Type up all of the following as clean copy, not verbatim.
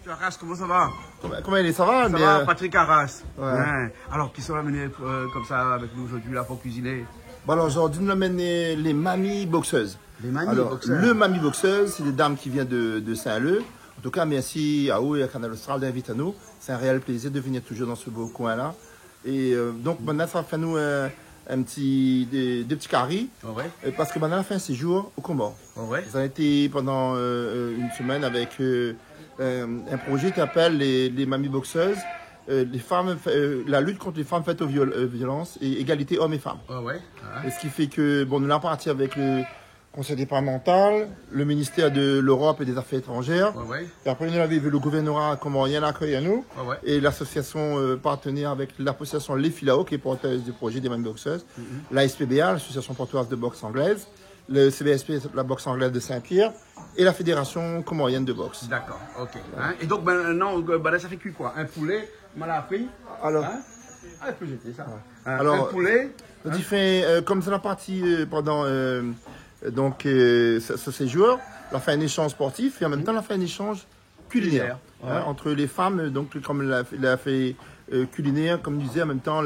Arras, comment ça va? Comment il est? Ça va? Ça va, Patrick Arras. Ouais. Hein. Alors, qui sont amenés comme ça avec nous aujourd'hui là pour cuisiner? Bon, alors aujourd'hui, nous amènons les mamies boxeuses. Les mamies alors, boxeuses. Le mamie boxeuse, c'est des dames qui viennent de Saint-Leu. En tout cas, merci à eux et à Canal Austral d'inviter à nous. C'est un réel plaisir de venir toujours dans ce beau coin-là. Et donc, maintenant, ça va faire nous des petits caries. Oh ouais. Parce que maintenant, on a fait un séjour au Comores. Oh ouais. Ils ont été pendant une semaine avec un projet qui s'appelle les mamies boxeuses. Les femmes, la lutte contre les femmes faites aux violences et égalité hommes et femmes. Oh ouais. Et ce qui fait que, bon, nous l'avons parti avec le Conseil départemental, le ministère de l'Europe et des Affaires étrangères. Oh ouais. Et après, nous avons vu le gouvernorat, comment il y en a accueilli à nous. Oh ouais. Et l'association partenaire avec l'association Les Filao, qui est porteuse du projet des mamies boxeuses. La SPBA, l'association portoise de boxe anglaise. Le CBSP, la boxe anglaise de Saint-Pierre. Et la fédération comorienne de boxe. D'accord, ok. Hein? Et donc maintenant, ça fait cuit quoi? Un poulet, mal appris. Alors, hein? Ah, je peux jeter ça. Ouais. Alors, un poulet. On dit fait, comme c'est la partie pendant ce séjour, on a fait un échange sportif et en même temps on a fait un échange culinaire Ouais. entre les femmes, donc comme il a fait culinaire, comme je disais, en même temps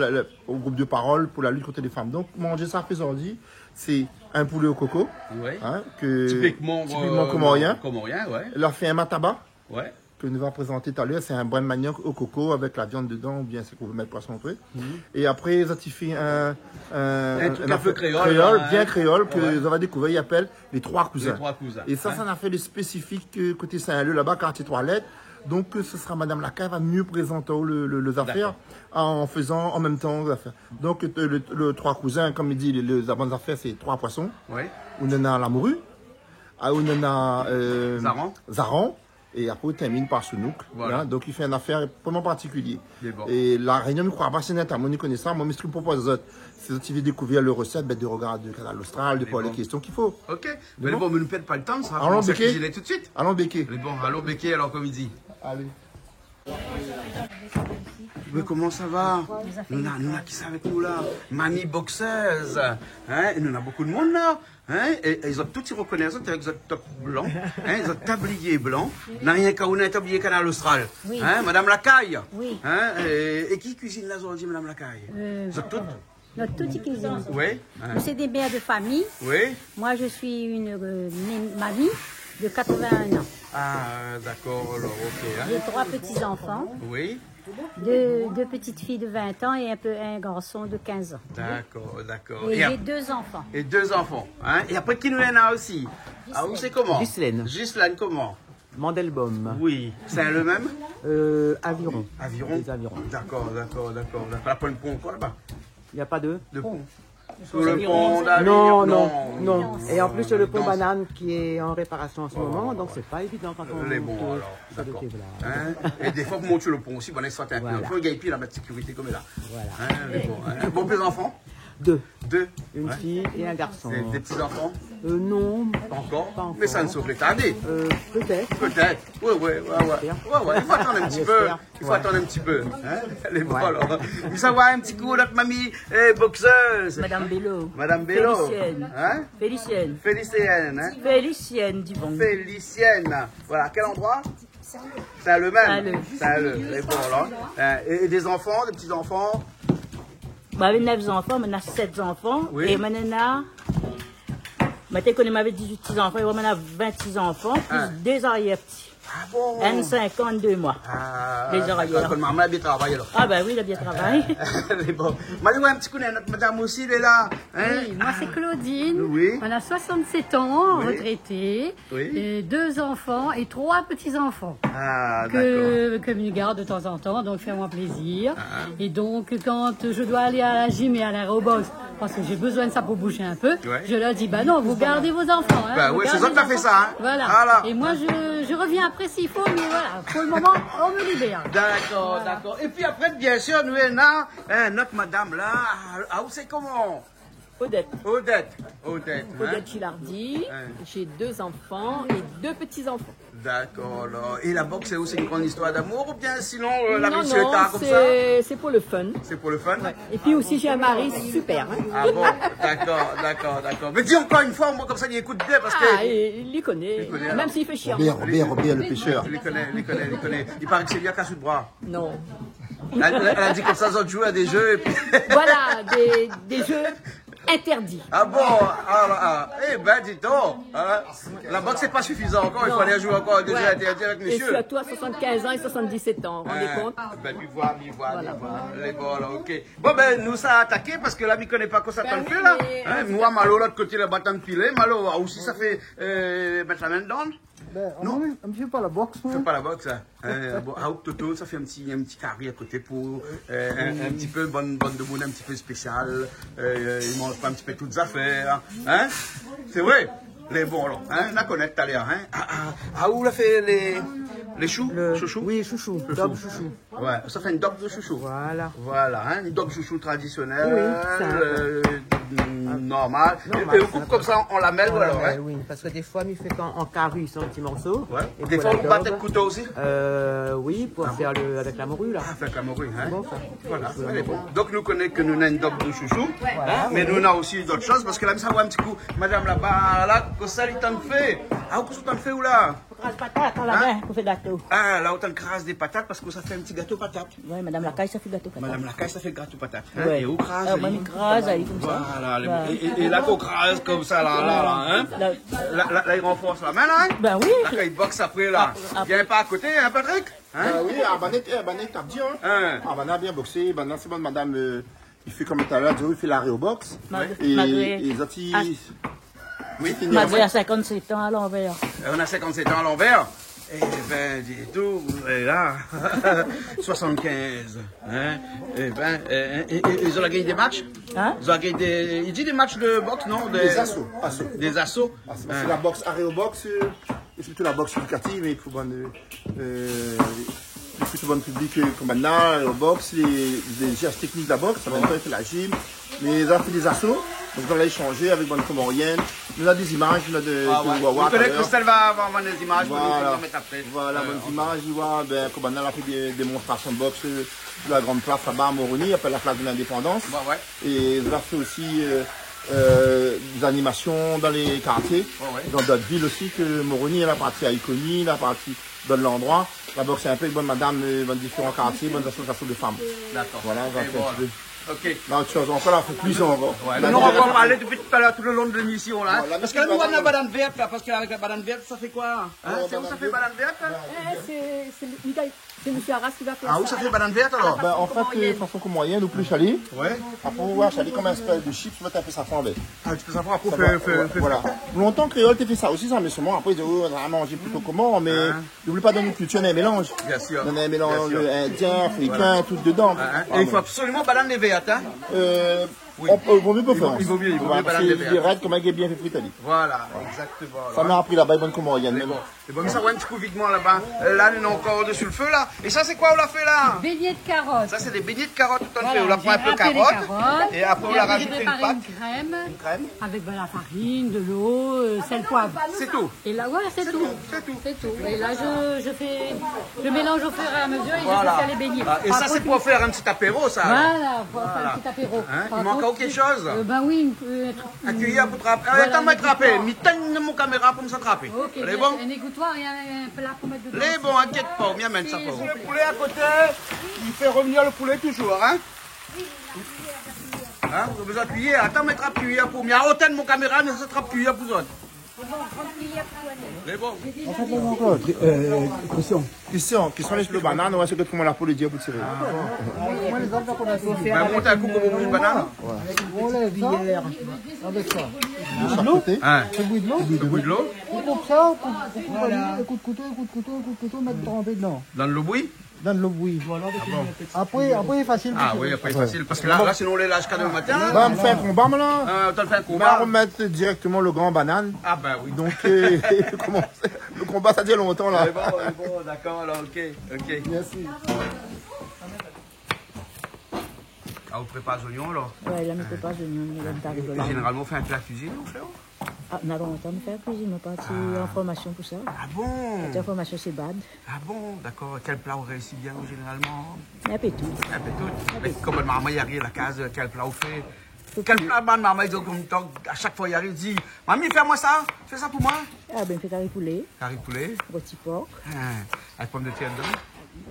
au groupe de parole pour la lutte contre les femmes. Donc manger ça aujourd'hui, c'est un poulet au coco, Ouais. hein, Typiquement comorien. Comorien, ouais. On a fait un mataba. Ouais. Que nous allons présenter tout à l'heure, c'est un brin de manioc au coco avec la viande dedans, ou bien c'est qu'on veut mettre poisson peu. Et après, ils ont fait un truc un peu créole, bien hein. créole, que Ouais. vous avez découvert, ils appellent les trois cousins. Les trois cousins. Et ça, hein. ça en a fait le spécifique côté Saint-Leu, là-bas, quartier toilette. Donc, ce sera Madame Lacaille va mieux présenter les affaires en faisant en même temps les affaires. Donc, le trois cousins, comme il dit, les bonnes affaires, c'est trois poissons. Ouais. On en a la morue, on en a Zaran. Et après, on termine par Sounouk. Voilà. Hein, donc, il fait une affaire vraiment particulière. Bon. Et la réunion, je ne crois pas, c'est net. Moi, je connais ça. Moi, je me propose aux autres. C'est que tu veux découvrir le recette, de regarder le canal austral, de poser les questions qu'il faut. Ok. Mais bon, mais ne perdez pas le temps, ça va Allons, commencer à Béquet. cuisiner tout de suite. Allons, Béquet. Mais bon, allons, Béquet, alors, comme il dit. Allez. Mais comment ça va? Nous avons qui sont avec nous là? Mamie boxeuse. Hein? Et nous avons beaucoup de monde là. Hein? Et ils ont tous ils reconnaissent avec leur top blanc. Hein? Ils ont tablier blanc. N'a rien qu'à un tablier canal austral. Oui. Hein? Madame Lacaille. Oui. Hein? Et qui cuisine là aujourd'hui, Madame Lacaille? Ils ont toutes? Notre petite cuisine. Oui. Hein? Nous, c'est des mères de famille. Oui. Moi, je suis une mamie de 81 ans. Ah, d'accord, alors, ok. Hein? J'ai 3 petits-enfants, Oui. deux petites filles de 20 ans et un garçon de 15 ans. D'accord, d'accord. Et j'ai 2 enfants. Et 2 enfants. Hein? Et après, qui nous en a aussi? Ah, vous c'est comment? Ghislaine. Ghislaine, comment? Mandelbaum. Oui. C'est le même? Aviron. Aviron? Des avirons. D'accord. La pointe pont, quoi, là-bas? Il n'y a pas de De pont. Sur le pont Non, d'Aviron? non. Et en plus, le pont Danse. banane qui est en réparation en ce moment, donc c'est pas évident quand on Les bons, monte alors. sur le D'accord. quai, voilà. Hein? Et des fois, vous montez le pont aussi, bon, ça un peu. Voilà. Il faut gagner pile la sécurité comme là. Voilà. Hein, les bons. Hein? Bon, les enfants? 2. 2. Une Ouais. fille et un garçon. Des petits enfants? Non, Pas encore? Pas encore. Mais ça ne saurait tarder. peut-être. Peut-être. Ouais. Il faut attendre un petit peu. J'espère. Il faut attendre un petit peu. Hein? Les bons, alors. Vous savez un petit coup, notre mamie boxeuse. Madame Bello. Madame Bello. Félicienne. Hein? Félicienne. Félicienne. Hein? Félicienne, du bon. Félicienne. Voilà, quel endroit? C'est le même. Saint-Leu. Saint-Leu. Les bons, alors. Et des enfants, des petits enfants? J'avais 9 enfants, maintenant 7 enfants. Oui. Et maintenant, maintenant qu'on avait 18 petits-enfants, et maintenant 26 enfants, plus Ah. 2 arrière-petits. Ah bon? 52 mois. Ah, Les arrières. Quand maman a bien travaillé, alors. Ah ben oui, il a bien travaillé. Les bons. M'a un petit coup, notre madame aussi, elle est là. Hein? Oui, moi c'est Claudine, Oui. on a 67 ans, Oui. retraitée, Oui. et 2 enfants et 3 petits-enfants Ah, d'accord. que je garde de temps en temps, donc fais-moi plaisir. Et donc quand je dois aller à la gym et à l'aérobox, parce que j'ai besoin de ça pour bouger un peu, Ouais. je leur dis, bah non, vous gardez vos enfants. Hein, Bah vous oui, c'est gardez ça que t'as les fait enfants. ça, hein. Voilà. Voilà. Et moi je reviens après s'il faut, mais voilà, pour le moment, on me libère. D'accord, d'accord. Et puis après, bien sûr, nous, on a notre madame là. Ah, vous c'est comment? Odette. Odette. Odette. Odette Chilardi. Hein? J'ai 2 enfants et 2 petits-enfants. D'accord, alors. Et la boxe, c'est aussi une grande histoire d'amour ou bien sinon la Non, vie se tard comme ça? c'est pour le fun. C'est pour le fun? Et puis aussi, j'ai un mari super. Hein. Ah bon, d'accord. Mais dis encore une fois, moi comme ça, il écoute bien parce que... Ah, il les connaît, connaît, même alors. s'il fait chiant. Robert le pêcheur. Il les connaît. Il paraît que c'est lui à casse de bras. Non. Elle a dit comme ça, ils ont joué à des jeux et puis... Voilà, des jeux interdits. Ah bon, eh ben dis donc, hein, la boxe c'est pas suffisant encore, il faut aller jouer encore à des jeux interdits avec Et messieurs. surtout à 75 ans et 77 ans, vous vous rendez compte? Ben m'y voir. Les bons là, ok. Bon ben nous ça a attaqué parce que là m'y connaît pas quoi ça t'en fait là. Hein, moi Malo l'autre côté le bâton de filet, Malo aussi ça fait mettre la main dedans. Non, je ne fais pas la boxe. Tu fais pas la boxe, hein. Bon, Toto, ça fait un petit carré à côté pour un petit peu bonne de boune, un petit peu spécial. Il mange pas un petit peu toutes les affaires, hein. C'est vrai. Les bons, alors, hein, on la connaît tout à l'heure, hein. Où l'a fait les choux? Chouchou? Oui, chouchou. Dog chouchou. Ouais, ça fait une dogue de chouchou. Voilà, hein, une dogue chouchou traditionnelle, normale. Et on coupe comme ça, on la mêle, alors, hein. Oui, parce que des fois, il fait en carré sur un petit morceau. Ouais. Et Des pour fois, la on bat dog, le couteau aussi. Oui, pour faire avec la morue, là. Ah, avec la morue, hein. Bon, ça. Voilà, elle est bonne. Donc nous connaissons que nous avons une dogue de chouchou, hein, mais nous avons aussi d'autres choses, parce que là, ça va un petit coup, madame là-bas, là, que ça, il t'en fait. Ah, qu'est-ce que t'en fait où là? Crase patate, on la met, on fait gâteau. Ah, là, on t'en crase des patates, parce que ça fait un petit gâteau patate. Oui, madame la caille, ça fait gâteau patate. Madame la caille, ça fait gâteau patate. Hein? Ouais. Et où crase? Ah, moi, je crase, elle est comme ça. Voilà, et là, qu'on crase comme ça, là, hein? Là, il renforce la main, là, hein? Ben oui. Là, quand il boxe après, là. Viens pas à côté, hein, Patrick? Hein? Oui, Banek t'a dit, hein. Ah, Banek a bien boxé. Banek, c'est bon, madame, il fait comme tout à l'heure, il fait l'arrêt au boxe. Et les autres, oui, Madré a 57 ans à l'envers. On a 57 ans à l'envers. Eh ben, dis tout, et là, 75. Hein? Eh ben, ils ont gagné des matchs? Hein? Ils ont gagné des. Il dit des matchs de boxe, non? Des assauts. Des assauts. C'est la boxe arrêt au boxe, et surtout la boxe éducative, mais pour le bon public comme maintenant, au boxe, les gestes techniques de la boxe, ça va pas fait la gym, mais ils ont fait des assauts. Donc on va échanger avec bonne comorienne. Nous avons des images, nous avons Vous connaissez Christelle va avoir des images pour nous mettre après. Voilà, bonnes images, nous voit, comme on a fait des démonstrations de boxe sur la grande place là-bas à Moroni, après la place de l'indépendance. Et nous avons fait aussi des animations dans les quartiers, dans d'autres villes aussi, que Moroni, la partie à Iconi, la partie dans l'endroit. La boxe est un peu bonne madame dans différents quartiers, bonnes associations de femmes. D'accord. Voilà, on va faire un petit peu. Ok. Là, autre chose, encore là, faut plus encore. Ouais, nous, on va en parler depuis tout à l'heure, tout le long de l'émission, là. Voilà, parce que là, nous, on a la banane verte, là, parce qu'avec la banane verte, ça fait quoi? Hein? C'est où ça fait banane verte? C'est M. Arras qui va faire Ah, où ça fait banane verte, alors? Ben, en fait, façon comme moyen, nous plus chalet. Ouais. Après, on va chalet comme un espèce de chips, mettre un peu ça fond avec. Ah, tu peux savoir après, voilà. Longtemps, Créole, tu fait ça aussi, ça, mais seulement après, ils disent, oh, on va manger plutôt comment, mais n'oublie pas dans une culture, on a un mélange. Bien sûr. On a un mélange indien, africain, tout dedans. Et il faut absolument banane des vertes, hein? Il vaut mieux pas faire. Il vaut mieux banane des vertes. C'est raide comme un bien fait frites. Voilà, exactement. Ça m'a appris là-bas, bonne comment, il y a même. C'est bon, mais ça va un petit coup videment là-bas. Là, nous, on est encore dessus le feu, là. Et ça, c'est quoi, on l'a fait, là? Beignets de carottes. Ça, c'est des beignets de carottes, tout en fait. Voilà, On l'a pris un peu j'ai râpé les carottes. Et après, on l'a rajouté une préparé pâte. une crème. Avec de la farine, de l'eau, sel, poivre. C'est tout. Et là, voilà, c'est tout. C'est tout. Et là, je mélange au fur et à mesure et je Voilà. fais les beignets. Et ça, c'est pour faire un petit apéro, ça. Voilà, pour faire un petit apéro. Hein? Par Il manque contre, encore quelque chose? Ben oui, Un cuillère pour trapper. Attends, moi, trapper. Mitaine de mon caméra pour me trapper. ok, Elle est bon? un égouttoir et un plat pour mettre dedans. Les bons, inquiète pas, on vient mettre ça pour vous. Le poulet à côté, il fait revenir le poulet toujours, hein? Hein? Vous avez besoin de cuillère? Attends, mettre un cuillère pour moi. Autant de mon caméra, mais ça trappe cuillère pour vous. Les bons. Christian, qui sont les bananes, on va se dire comment la peau le dire pour tirer. Ben, monte un coup comme vous une banane. On lève ça avec ça. Hein? Le bruit de l'eau. Le bout de l'eau. On coupe ça, un coup de couteau, mettre tremper dedans. Dans le bouilli? Dans le oui. Après, c'est facile. Ah oui, après, facile. Parce que là, sinon, on les lâche qu'à demain matin. Bah, on fait un combat, maintenant. On te le fait un On va combat. remettre directement le grand banane. Ah ben oui. Donc, le combat, ça dure longtemps, là. Bon, d'accord, alors, ok. Merci. Ah, vous préparez les oignons, alors? Ouais, là, ne peut pas, je ne Généralement, on fait un plat cuisine, frère. Ah, on a longtemps de faire cuisine, on est parti en formation pour ça. Ah bon? C'était en formation, c'est bad. Ah bon, d'accord. Quel plat vous réussit bien, généralement? Un peu tout. Un peu tout. Mais comme maman, il arrive à la case, quel plat vous fait? Quel plat, maman, il dit comme temps, à chaque fois, il arrive, il dit, mamie, fais-moi ça, fais ça pour moi. Ah ben, on fait carré poulet, Carré poulet, rôti porc, avec pommes de terre dedans.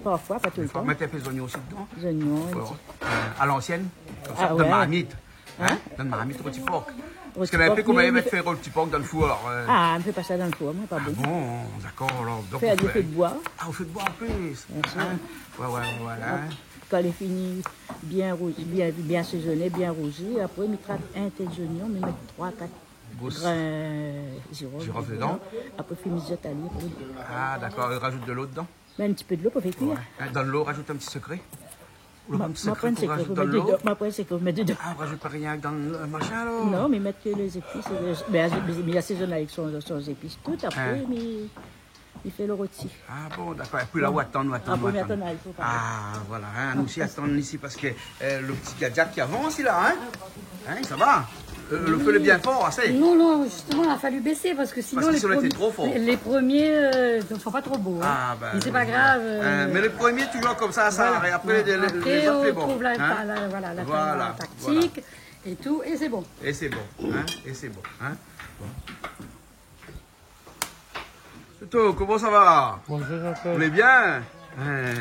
parfois, pas tout le Il faut temps. mettre un peu d'oignons aussi dedans. Des oignons, un Ouais, petit- à l'ancienne, comme ça, Ah, dans ouais. ma marmite. Hein? Dans ma marmite, rôti porc. Parce rôti qu'elle avait porc, fait comment mais- elle va faire rôti porc dans le four, alors. Ah, on ne fait pas ça dans le four, moi, pas bon. Bon, d'accord, alors. Donc, Faire vous du faites- feu de bois. Ah, vous faites boire en plus. sûr. Hein? Ouais, voilà. Quand elle est finie, bien saisonnée, bien rougie, après, on mettra un tel oignon, on met 3-4 Gousses. grains Girofle dedans. Après, on fait mijoter à l'huile. Ah, d'accord, rajoute de l'eau dedans. Mais un petit peu de l'eau pour faire cuire. Ouais. Dans l'eau, rajoute un petit secret. Ou un petit Ma secret prenne, pour c'est que rajouter vous dans mettez l'eau. dedans. Ma prenne, c'est que vous mettez dedans. Ah, on rajoute pas rien dans le machin, alors. Non, mais mettre que les épices. Mais assaisonne avec son épices tout. Après, Hein. mais il fait le rôti. Ah bon, d'accord. Et puis là, où attendre, Après, mais attends, il faut pas. Ah, voilà, hein, nous aussi attendons ici parce que le petit Gadiac qui avance, il a, hein, ça va. Le feu est bien fort, assez. Non, non, justement, il a fallu baisser parce que sinon, Parce que ça aurait été trop fort. les premiers ne sont pas trop beaux. Hein. Ah, ben, mais c'est pas grave. mais le premier, toujours comme ça, voilà. et après, les Après, autres, c'est on bon. trouve hein. la Voilà, tactique et tout, et c'est bon. Et c'est bon, hein, et c'est bon, hein. Toto, comment ça va? Bonjour, Vous Jean-Claude. allez bien?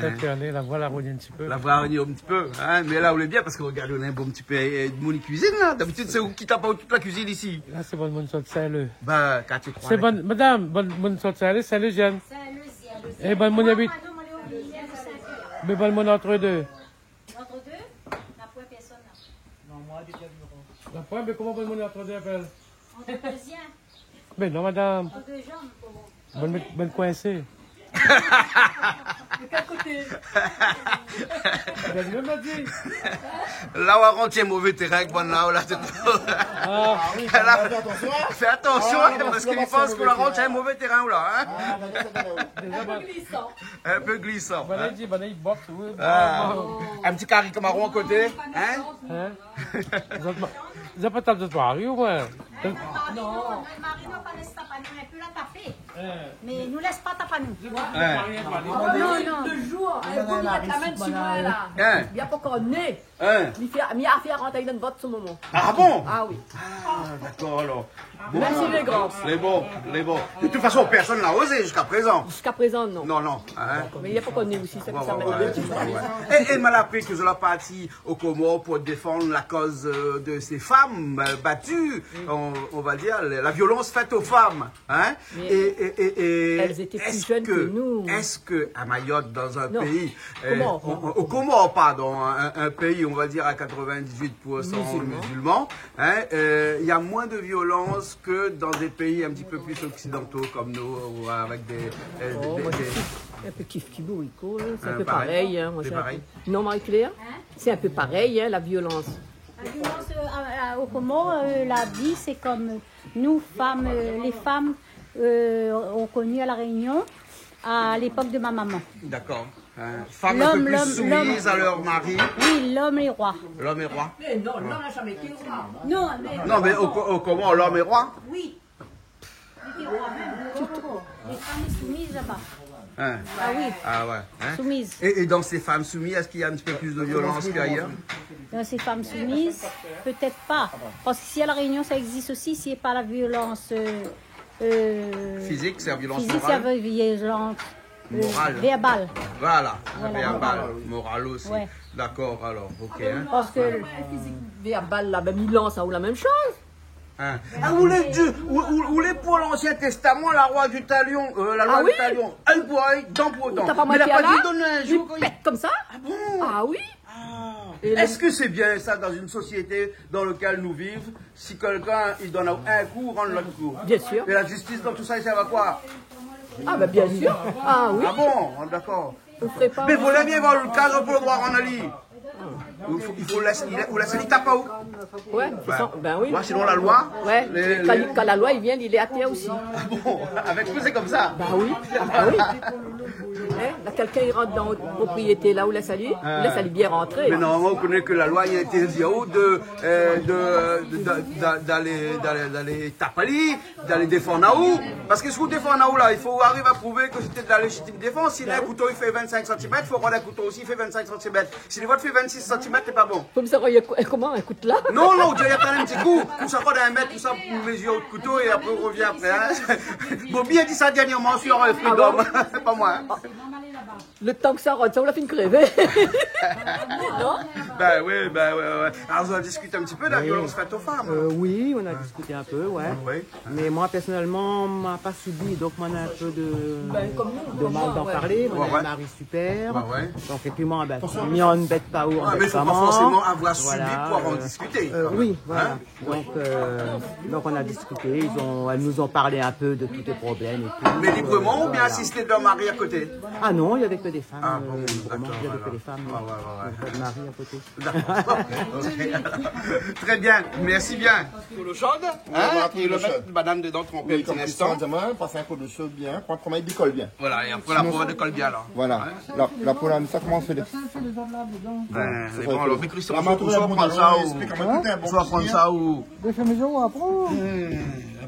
Cette année, la voilà revient un petit peu. La voir venir un petit peu, hein, mais là, on est bien parce que regardez, on a un bon petit peu de mon cuisine, là. D'habitude, c'est vous qui tapez toute la cuisine ici. Là, c'est bonne sorte, salut. Bah, quand tu crois. C'est bonne, madame, bonne sorte, salut, Jeanne. Et bonne mon habit. Mais bonne mon entre deux. Entre deux, la point personne. La point, mais comment bonne mon entre deux appelle? Entre deuxième, Mais non, madame. entre deux jambes. Pour moi. Bonne coincée. De quel côté? Elle m'a dit. Là, on rentre un mauvais terrain avec bonne là, c'est tout. Ah, Fais attention, parce qu'il pense qu'on rentre un mauvais terrain, là, hein. Glissant. Un peu glissant. bonne hein. dit, bonne boxe, oui. Ah, un petit carré marron à côté, hein. Hein? Vous avez pas tant de soirée, ou quoi? Non, notre mari ne pas laisse taper nous, un peu la taper. Mais nous laisse pas taper nous. Non, de jour, elle vous mettre la main dessus moi là. Hein. Bien pour qu'on ait. Hein. Mi a fait rentrer dans votre ce moment. Ah bon? Ah oui. Ah, d'accord, alors. Bon, Merci les grands. les bons, les bons. De toute façon, personne n'a osé jusqu'à présent. Jusqu'à présent, non. Non, non. Hein. Mais il y a pour qu'on ait aussi, ça Ouais, que ça ouais, m'aide. ouais. Et m'a appris que je l'ai parti au Comores pour défendre la cause de ces femmes battues, on va dire, la violence faite aux femmes. Hein? Mais Et elles étaient plus est-ce jeunes que nous. Est-ce que à Mayotte, dans un Non. pays, Comores. au Comores, pardon, un pays, on va dire, à 98% musulmans, hein, il y a moins de violence que dans des pays un petit peu plus occidentaux comme nous, ou avec des Un peu kiff qui bourrico, c'est un Hein, peu pareil. pareil. Hein, moi, C'est j'ai un pareil. peu- Non, Marie-Claire? C'est un peu pareil, hein, la violence. La violence au Comores, la vie, c'est comme nous, femmes, les femmes ont connu à La Réunion à l'époque de ma maman. D'accord. Femmes un peu plus soumises à leur mari. Oui, l'homme est roi. L'homme est roi. Mais non, l'homme n'a jamais été roi. Non, Non, mais au Comores, l'homme est roi. oui. Il était roi. Les femmes sont soumises là-bas. Hein. Ah oui, Ah ouais. Hein. soumises. Et dans ces femmes soumises, est-ce qu'il y a un petit peu plus de violence qu'ailleurs? Dans ces femmes soumises, peut-être pas. Parce que si à La Réunion, ça existe aussi, si c'est pas la violence Physique, c'est la violence physique, c'est la morale. violence Morale. verbale. Voilà. Voilà, Verbal, moral aussi. Ouais. D'accord, alors, ok. Hein. Parce que Verbal, là, ben Milan, ça ou la même chose. Hein. Ah, ou les pour l'Ancien Testament, la loi du talion, la loi Ah du oui? talion, un pour un, dent pour dent. T'as pas Mais il n'a marqué pas là? dit donner un jour. Il pète comme ça? Ah bon? Ah oui? Et Est-ce que c'est bien ça dans une société dans laquelle nous vivons? Si quelqu'un il donne un coup, rend l'autre coup. Bien sûr. Et la justice dans tout ça, il sert à quoi? Ah ben bien sûr. Ah oui. Ah bon? Ah, d'accord. On ferait pas. Mais vous voulez bien voir le cadre pour le voir en Ali. Il faut laisser l'étape à où? Ouais, ben oui. Moi, sinon la loi. Ouais. Quand la loi il vient, il est athée aussi. Ah bon? Avec vous, c'est comme ça? Bah oui. Ah bah oui. Hein? Là, quelqu'un il rentre dans votre propriété, là où la salut, la salut bien rentrer. Mais normalement, on connaît que la loi il interdit d'aller taper, d'aller défendre à où. Parce que si vous défendez à où là, il faut arriver à prouver que c'était de la légitime défense. Si un couteau il fait 25 cm, il faut prendre un couteau aussi, il fait 25 cm. Si le vôtre fait 26 cm, c'est pas bon. Comme ça, comment un coup de là? Non, non, il y a un petit coup. Tout ça, prend un mètre, tout ça, pour mesurer au couteau et après on revient après. Hein. Bobby a dit ça dernièrement sur Freedom. Pas moi. Hein. Le temps que ça rentre, ça, on l'a fait une crever. Non? Ben oui. Alors, on a discuté un petit peu de la violence faite aux femmes. Oui, on a discuté un peu, ouais. Oui. Mais moi, personnellement, on m'a pas subi, donc moi, on a un peu de mal d'en ouais. parler. On a Ouais. un mari super. Ouais. Donc, et puis moi, ben, mi on ne bête pas où on Ah, mais il bête ne faut pas pas mort. forcément avoir subi Voilà, pour en discuter. oui, voilà. Hein? Donc, on a discuté. Elles nous ont parlé un peu de tous les problèmes et tout. Mais librement ou bien voilà. assisté d'un mari à côté? Ah non, il n'y avait que des femmes. Ah bon, librement, d'accord, il n'y avait que voilà. des femmes. Ouais. Pas de mari à côté. D'accord. Ok. Très bien, merci bien. Pour le chaude, voilà, et le pour le mettre madame dedans tremper un Oui, petit comme instant. diamant, passer un coup de chaud bien, prendre comment il décolle bien. Voilà, et après la proie décolle bien alors. Voilà. La pour ça commence à faire Ben, c'est bon, alors, mais Christophe, La main soit prendre ça ou. Soit prendre ça. ça ou. Des faits maison à prendre.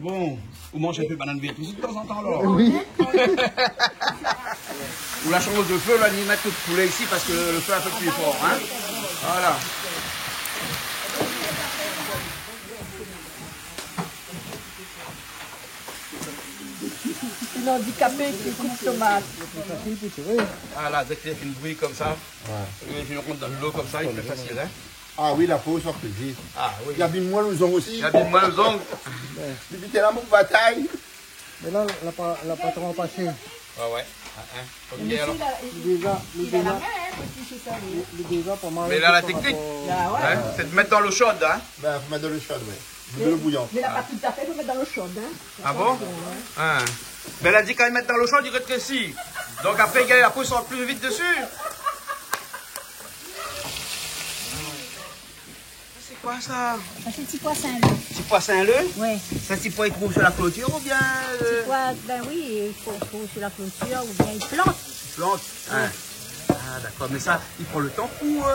Bon. Ou manger un peu de banane verte aussi de temps en temps alors. Oui. Ou la chambre de feu, là, ni mettre tout de poulet ici parce que le feu est un peu plus fort. Hein. Voilà. Une handicapée qui coupe tomate. Ah là, dès qu'il y a une bruit comme ça, il rentre dans l'eau comme ça, il fait facile. Hein. Ah oui, la peau sort plus vite. Ah oui. Il y a bien moins nous aussi. Il y a bien moins aux ongles. Depuis qu'elle a mon bataille. Mais là, la patron passé. Ouais. Ok, alors. Déjà pas mal. Mais là, la technique, hein, c'est de mettre dans l'eau chaude. Hein. Ben, faut mettre de l'eau chaude, oui. De l'eau bouillante. Mais là, pas tout à fait, il faut mettre dans l'eau chaude. Hein. Ah bon? Hein. Ben, elle a dit quand il met dans l'eau chaude, il rétrécit. Donc après, la peau sort plus vite dessus. C'est quoi ça? Ça, c'est petit pois Saint-Leu. Petit pois Saint-Leu? Oui. Ça, petit pois, il trouve sur la clôture ou bien. Petit pois, ben oui, il faut sur la clôture ou bien il plante. Plante. Hein. Ah, d'accord. Mais ça, il prend le temps pour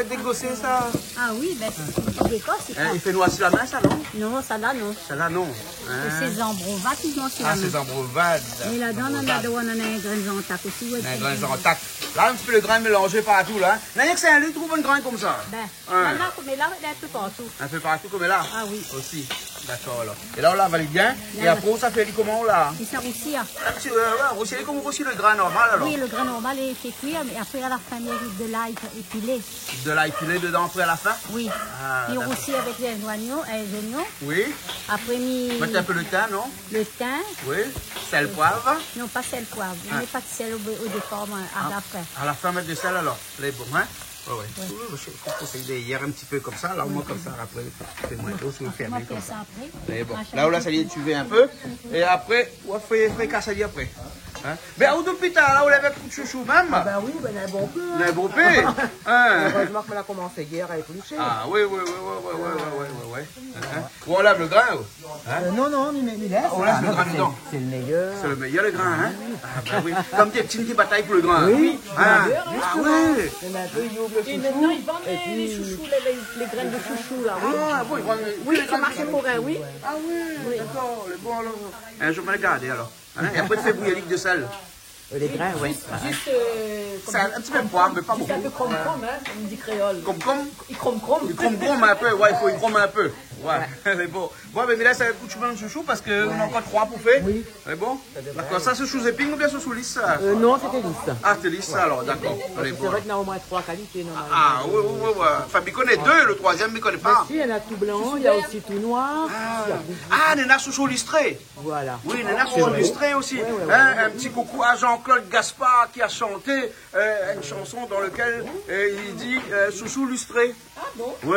dégosser ça. Ah oui, ben c'est des cosses, Hein, il fait noir sur la main, ça, non? Non, ça là, non. Ça là, non. Hein. C'est ces embrovats qui sont sur la Ah, main. c'est embrovades. Et là-dedans, on en a un grain en tac aussi. Ouais, Un grain en tac. Là, un petit peu le grain mélangé partout, là. N'a que c'est un lieu, trouve un grain comme ça. Ben, Ouais. là, mais là, il est un peu partout. Un peu partout comme là. Ah oui. Aussi. D'accord, alors. Et là, on la valide bien. Et après, ça fait comment, là? Et ça roussit. Hein. Roussir comme aussi le grain normal, alors. Oui, le grain normal est fait cuire, mais après, à la fin, il y a de l'ail épilé. De l'ail pilé dedans après à la fin? Oui. Ah, Il d'accord. roussit avec les oignons. Oui. Après, Mettez un peu le thym, non? le thym. Oui. Sel, poivre. Non, pas sel poivre. On met pas de sel au départ, mais à la fin. À la fin, mettre du sel, alors. C'est bon, hein? Ouais. Je conseille hier un petit peu comme ça, là, au moins comme ça, après, c'est moins d'eau, si vous On va fermez faire comme ça. ça après. C'est bon. Là où là, ça vient de tuer un peu. Et après, on va faire casser après. Hein? Mais à l'hôpital, là où il y avait un coup de chouchou même. Ben oui, ben un bon peu. Il y a un gros paix. Hein? Heureusement qu'on a commencé hier à éplucher. Ah oui. Ou on lave le grain. Non, mais laisse. On lave le grain dedans. C'est le meilleur. C'est le meilleur le grain, hein? Ah bah oui. Comme des petites batailles pour le grain. Oui. Ah, ah ouais. Il y en a un peu, il ouvre le Et chouchou. maintenant, ils vendent les chouchous, les graines de chouchou, là, oui. Ah bon, ils prennent. Oui, ça marche pour un, oui. Ah oui, d'accord. Le bon alors. Un jour, je vais le garder alors. Hein? Et après, tu fais bouillir de sel. Les grains, oui. Juste, C'est un petit peu poivre, mais pas c'est un peu beaucoup. crom-crom, hein, on dit créole. Comme. Il crom-crom. Il crome un peu, ouais, il faut y crome un peu. Ouais, c'est bon. Bon, mais là, ça coûte de chou de chouchou parce qu'on a encore 3 pour faire. Oui. C'est bon? D'accord, ça, c'est sous épingle ou bien c'est sous lisse, ça? Non, c'était lisse. Ah, c'est lisse, ça, alors, d'accord. Allez, C'est bon. vrai qu'il y en a au moins 3 qualités, normalement. Ah, oui. Enfin, il connaît 2, le troisième, il connaît pas. Si, il y en a tout blanc, il y a aussi tout noir. Ah, Nena chouchou lustré. Voilà. Oui, Nena chouchou lustré aussi. Hein, un petit coucou à Jean-Claude Gaspard qui a chanté une chanson dans laquelle il dit chouchou lustré. Ah bon? Oui,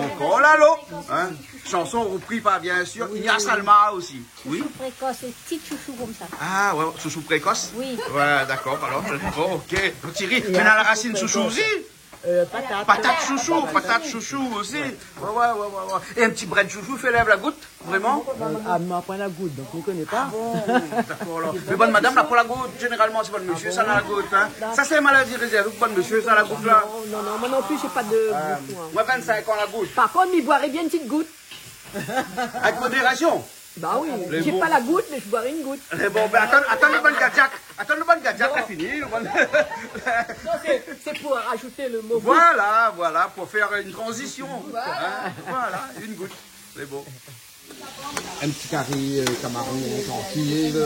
encore là, l'eau. Hein? Chanson reprise par, bien sûr, Ignace Alma aussi. Oui. Chouchou précoce, petit chouchou comme ça. Ah, ouais, chouchou précoce. Oui. Ouais, d'accord, alors, bon, ok. Donc, Thierry, maintenant la racine chouchou aussi. Patate. Patate chouchou aussi. Ouais. Et un petit brin de chouchou fait lève la goutte, vraiment? Ah, mais on prend la goutte, donc on ne connaît pas. Bon, d'accord alors. Mais bonne madame, là pour la goutte, généralement c'est bonne monsieur, ça n'a la goutte. Hein. Ça c'est maladie réservée pour bonne monsieur, ça la goutte là. Non, moi non plus, j'ai pas de goutte. Moi 25 ans la goutte. Par contre, m'y boirait bien une petite goutte. Avec modération. Bah oui, j'ai pas la goutte, mais je boirais une goutte. Eh bon, ben attends le bon gadjak. Attends le bon gadjak, t'as fini. Non, c'est pour rajouter le mot. Voilà, pour faire une transition. Voilà, une goutte. C'est beau. Un petit carré camaron tranquille,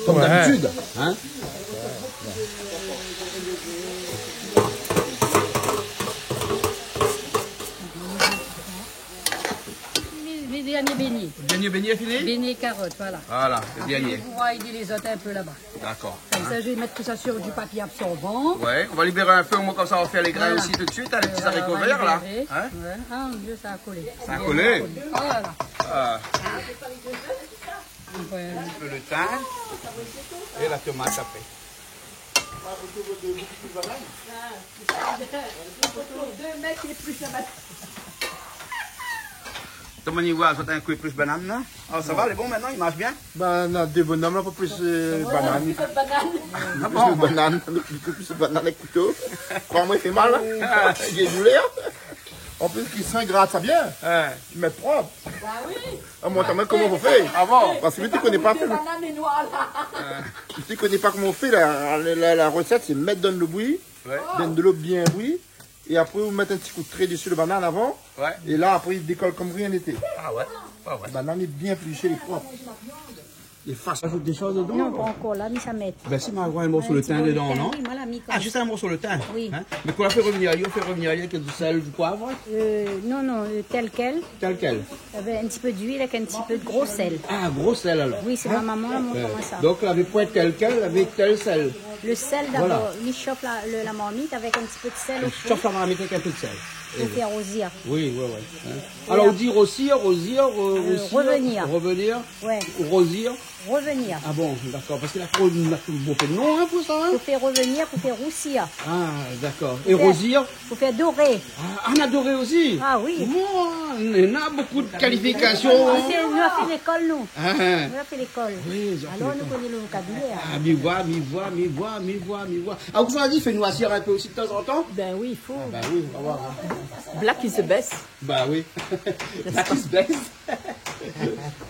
comme d'habitude. Hein? Les derniers beignets. Dernier beignet fini? Beignets carottes, voilà. Voilà, le dernier. On va aider les autres un peu là-bas. D'accord. Comme ça, je vais mettre tout ça sur du papier absorbant. Ouais, on va libérer un peu, comme ça on va faire les grains aussi tout de suite, les petits haricots verts là. Hein? Ouais. Ah mon Dieu, ça a collé. Ça a collé? Voilà. Ah. Ouais. Un peu le thym et la tomate après. Comment il voit, ça un coup plus banane là? Oh, ça va, les bons maintenant, ils marchent bien? Ben, on a deux bonhommes, là, pas plus banane. Ah Plus de banane, plus de banane avec couteau. Crois-moi, il fait mal, hein? Il est douleur. En plus, qu'il sent gratte, ça bien. Il met propre. Bah oui. Ah, moi, t'as même comment on fait. Ah bon? Parce que tu connais pas. Tu connais pas comment on fait, la recette, c'est mettre dans le bouilli, dans de l'eau bien bouillie. Et après, vous mettez un petit coup de trait dessus le banane avant. Ouais. Et là, après, il décolle comme rien n'était. Ah ouais? Ah ouais. Le banane est bien épluché, il est propre. Il est facile. Ajoute des choses dedans? Non, pas encore là, mais ça met. Ben si, on va un morceau de thym dedans, non? Oui, moi, la mi Ah, juste un morceau de thym? Oui. Hein? Mais qu'on la fait revenir ailleurs, on fait revenir ailleurs avec du sel, du poivre? Non, tel quel. Tel quel? Un petit peu d'huile avec un petit peu de gros sel. Ah, gros sel alors? Oui, c'est ma maman, elle montre moi ça. Donc, la pointe tel quel avec tel sel? Le sel d'abord, il chauffe la marmite avec un petit peu de sel au fond. Chauffe la marmite avec un peu de sel. Pour faire rosir. Oui. Hein? Alors, on dit rosir, revenir. Revenir. Ouais. Rosir. Revenir. Ah bon, d'accord. Parce qu'il a trop de nom hein, pour ça. Hein? Faut faire revenir, faut faire roussir. Ah, d'accord. Et rosir? Faut faire dorer. Ah, on a doré aussi? Ah oui. On a beaucoup de qualifications. Nous avons fait l'école, nous. Ah. Nous avons fait l'école. Oui, alors, nous connaissons le vocabulaire. Ah, mi voix. Ah, vous m'avez dit, fais-nous assis un peu aussi de temps en temps? Ben oui, il faut. Ah, ben oui, on va voir. Hein. Black is the best. Bah oui. Black is best.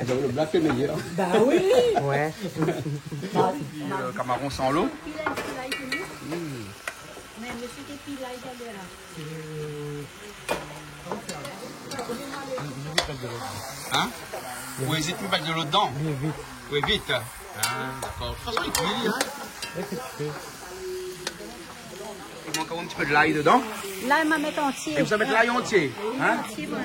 Le black est meilleur. Bah oui. Ouais. Le camaron sans l'eau. Mais monsieur Képi, là, il est là. Hein? Oui, hésite plus mettre de l'eau dedans. Oui, vite. Ah, d'accord. De toute façon, il cuit, hein. Il manque un petit peu de l'ail dedans. L'ail, m'a mettre entier. Et vous allez mettre l'ail entier. Hein? Entier, moi.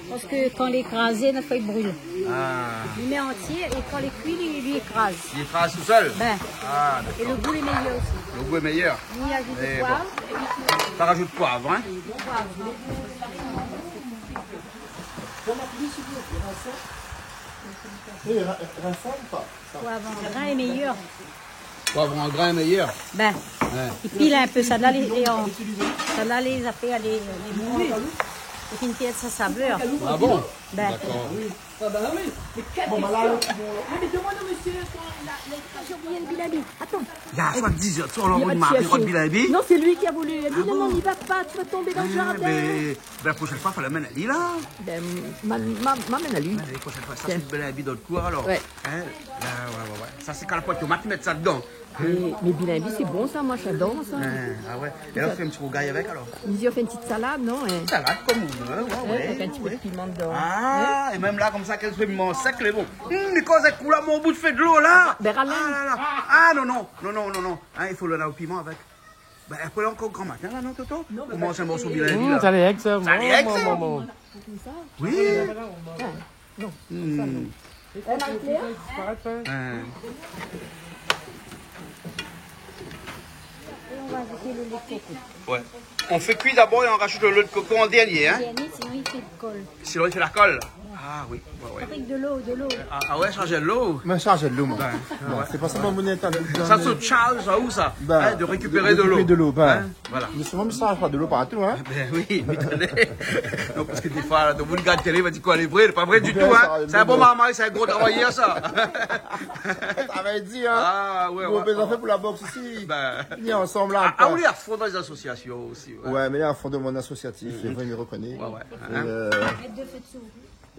Parce que quand l'écraser, notre feuille brûle. Ah. Il met entier et quand les cuit, il lui écrase. Il écrase tout seul? Ben. Ah, et le goût est meilleur aussi. Le goût est meilleur. Il ajoute du poivre. Bon. Ça rajoute poivre, hein? Poivre en grain est meilleur. Poivre en grain est meilleur. Ben, il pile un peu, ça doit les affaires, les mouvements. Et une pièce sa saveur. Ah bon? Ben. D'accord. Bon, bah là, mais demande au monsieur, j'ai oublié le bilabi. Attends. Il y a soit 10 heures, on l'envoie de Marie Rod Bilabi. Non, c'est lui qui a voulu. Il a dit non, n'y va pas, tu vas tomber dans le jardin. Mais la prochaine fois, il faut la mettre à lui là. Ben, m'amène à lui. La prochaine fois, ça c'est le Bilabi d'autre cours alors. Ouais. Hein? Ouais. Ça c'est quand la pointe tomate, tu mets ça dedans. Mais bilabi, c'est bon ça, moi j'adore ça. Ah ouais. Et là, on fait un petit rougail avec alors. Ils ont fait une petite salade, non? Salade comme on veut, ouais. Avec un petit peu de piment dedans. Ah, et même là, comme ça, qu'elle se fait mon sec, les bons. Mais quand ça coule à mon bout de fait de l'eau là. Ben, râle. Ah non. Hein, il faut le au piment avec. Ben, après encore grand matin là, non, Toto? On mange un morceau de bilabi là. Ça les ex, ça. Ça les ex, ça? Oui. Non. On va ajouter le lait de coco. Ouais. On fait cuire d'abord et on rajoute le lait de coco en dernier, hein? Sinon, il fait de colle. Sinon, il fait la colle. Ah oui. Ouais. Avec de l'eau, de l'eau. Ah ouais, changer l'eau. Mais charger de l'eau, moi. Ouais. C'est pas ça mon état. Ça se charge à où ça? Ben, De récupérer de l'eau. De l'eau, ben. Voilà. Mais souvent, je charge pas de l'eau partout, hein. Ben oui, mais connais. Non, parce que des fois, dans le gars de télé, il va dire quoi, elle est vraie, elle est pas vraie du Ben, tout, ça, hein. C'est un bon ben. maman, c'est un gros travailleur, ça. Ça va être dit, hein. Ah ouais, Vous ouais. avez fait pour la boxe ici. Ben. Il y a ensemble là. Ah, on est à fond dans les associations aussi. Ouais, mais il y a un fond de mon associatif, c'est vrai, il me reconnaît. Ouais, ouais.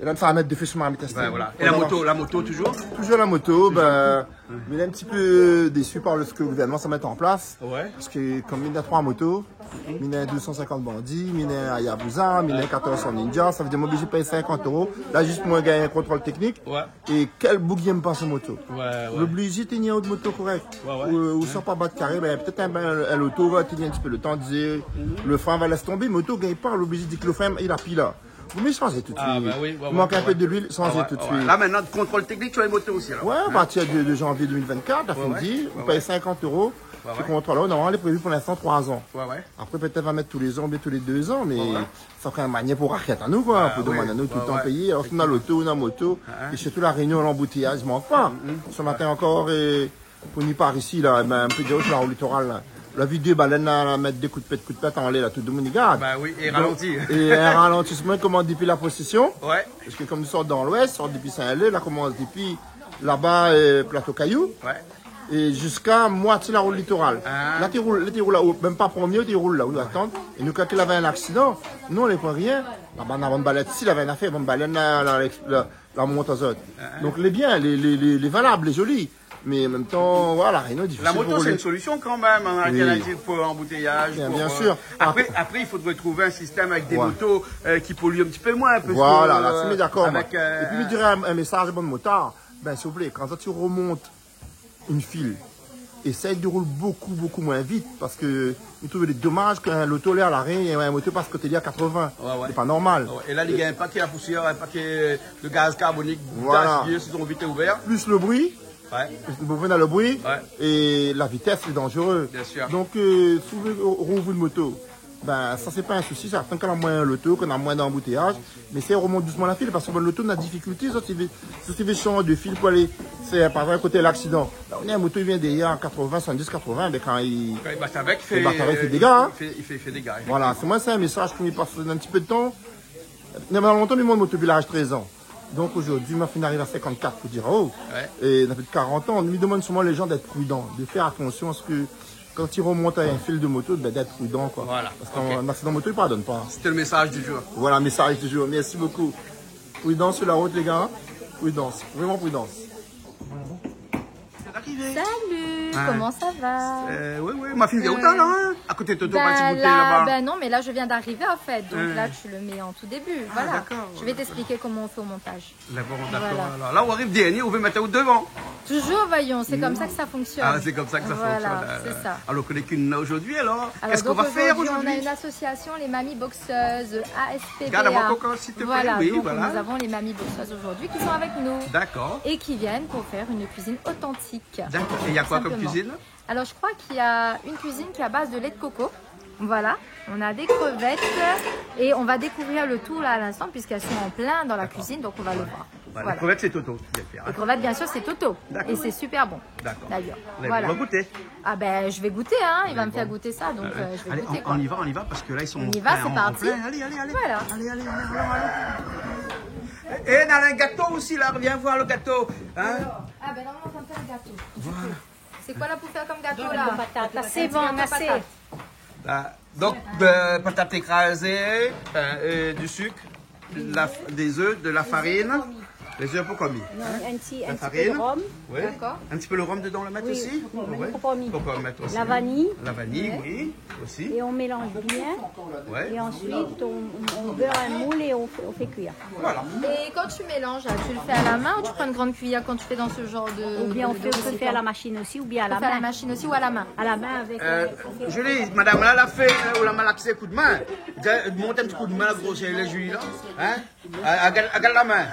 Et là, ça va mettre de feu sur ma test. Ben voilà. Et la moto toujours? Toujours la moto, ben, mais il est un petit peu déçu par ce que le gouvernement s'en met en place. Ouais. Parce que comme il y a 3 motos, il y a 250 bandits, il y a Hayabusa, il y a 1400 ninjas, ça veut dire que m'oblige de payer 50 €. Là, juste pour gagner un contrôle technique. Ouais. Et quel bouguier me passe en moto. Ouais. L'obligé de tenir une autre moto correcte. Ouais. Ou sans pas battre carré, ben, peut-être un auto va tenir un petit peu le temps de dire, le frein va laisser tomber, moto gagne pas, l'obligé dit que le frein, il appuie là. Vous me changez tout de suite. Ah, ben oui, Il manque un peu de l'huile, changez tout de suite. Là, maintenant, contrôle technique sur les motos aussi, alors. Ouais, à partir de janvier 2024, la fin de vie, vous payez 50 €. Ce contrôle-là, normalement, il est prévu pour l'instant 3 ans. Ouais. Après, peut-être on va mettre tous les ans, bien tous les 2 ans, mais ça ferait un manière pour raquette à nous, quoi. Pour demander à nous tout le temps payer. Alors, on a l'auto, on a moto. Et surtout, la réunion, l'embouteillage, je manque pas. Ce matin encore, et pour n'y part ici, là, ben, un peu de haut sur la route littorale, là. La vidéo, baleine, là, mettre des coups de pète en l'air, là, tout le monde y garde. Bah oui, et ralenti. Et un ralentissement commence depuis la possession. Ouais. Parce que comme nous sortons dans l'ouest, sort depuis Saint-Leu, là, commence depuis là-bas, plateau Caillou. Ouais. Et jusqu'à moitié la route littorale. Là, tu roules là-haut, même pas premier, tu roules là-haut, attends. Et nous, quand il avait un accident, nous, on ne fait rien. Là-bas, on a une balette ici, il avait une affaire, une balette, la monte aux autres. Donc, les biens, les valables, les jolis. Mais en même temps, voilà, rien de difficile. La moto, c'est une solution quand même, en alternative pour l'embouteillage. Bien sûr. Après, il faudrait trouver un système avec des motos qui polluent un petit peu moins. Voilà, là, c'est d'accord. Et puis, il dirait un message à bon motard. Ben, s'il vous plaît, quand tu remontes une file, essaye de rouler beaucoup moins vite parce que vous trouvez des dommages qu'un loto là à l'arrêt et un moto passe côté à 80. C'est pas normal. Et là, il y a un paquet à poussière, un paquet de gaz carbonique, voilà. si on vite ouvert. Plus le bruit. Ouais. Vous venez dans le bruit et la vitesse c'est dangereux. Bien sûr. Donc, si vous voulez rouvrir une moto, ben, ça c'est pas un souci, ça attend qu'on a moins l'auto, qu'on a moins d'embouteillage. Mais c'est remonte doucement la file parce que l'auto a des difficultés, ça c'est des champs de fil pour aller, c'est par exemple à côté de l'accident. On a un moto, il vient derrière 80, 70, 80, mais quand il batte avec, il fait des dégâts. Hein. Il fait des dégâts. Voilà, c'est moi c'est un message qui me passe un petit peu de temps. Il y a longtemps, il monte moto village 13 ans. Donc aujourd'hui, ma fille arrive à 54 pour dire oh. Et on a plus de 40 ans, on lui demande souvent les gens d'être prudents, de faire attention à ce que quand ils remontent à un fil de moto, ben, d'être prudent quoi. Voilà. Parce qu'un accident moto, il ne pardonne pas. C'était le message du jour. Voilà, message du jour. Merci beaucoup. Prudence sur la route les gars. Prudence, vraiment prudence. Salut, comment ça va? Oui, ma fille vient autant là, hein? À côté de Toto, là-bas. Ben non, mais là je viens d'arriver en fait, donc là tu le mets en tout début. Voilà. Je vais t'expliquer comment on fait au montage. D'accord. Voilà. Là, on arrive dernier, on veut mettre au devant. Toujours, voyons, c'est comme ça que ça fonctionne. Ah, c'est comme ça que ça fonctionne. C'est ça. Alors, on n'est qu'une aujourd'hui, alors qu'est-ce qu'on va faire aujourd'hui? On a une association, les mamies boxeuses, ASPBA. Regarde, avant qu'on s'il te plaît. Voilà, Oui, donc voilà. nous avons les mamies boxeuses aujourd'hui qui sont avec nous. D'accord. Et qui viennent pour faire une cuisine authentique. D'accord. Et il y a quoi comme cuisine? Alors, je crois qu'il y a une cuisine qui est à base de lait de coco. Voilà, on a des crevettes et on va découvrir le tout là à l'instant puisqu'elles sont en plein dans la cuisine, donc on va le voir. Voilà. Les crevettes, c'est Toto qui va le faire. Les crevettes, bien sûr, c'est Toto. Et c'est super bon. D'accord. D'ailleurs. Voilà. On va goûter. Ah ben, je vais goûter, hein. Il va me faire goûter ça, donc je vais goûter. On y va, parce que là, ils sont. On y va, c'est parti. Allez. Voilà. Allez. Et on a un gâteau aussi là, viens voir le gâteau. Hein? Ah ben, normalement, on va faire le gâteau. Voilà. C'est quoi là pour faire comme gâteau là? C'est bon, assez. Donc, patates écrasées, du sucre, des œufs, de la farine. Les œufs pour combien? Un petit farine. peu de rhum. Oui. Un petit peu le rhum dedans, on le mettre aussi? Oui, faut pas mettre aussi. La vanille. La vanille, oui, aussi. Et on mélange bien. Ouais. Et ensuite, on beurre un moule et on fait cuire. Voilà. Et quand tu mélanges, tu le fais à la main ou tu prends une grande cuillère quand tu fais dans ce genre de... Ou bien on peut faire à la machine aussi, ou bien à la main. À la machine aussi ou à la main? À la main avec... Julie, madame, là, elle a fait, ou la malaxé coup de main. Monte un petit coup de main, la grosse, les Julie, là. Hein? Regarde la main.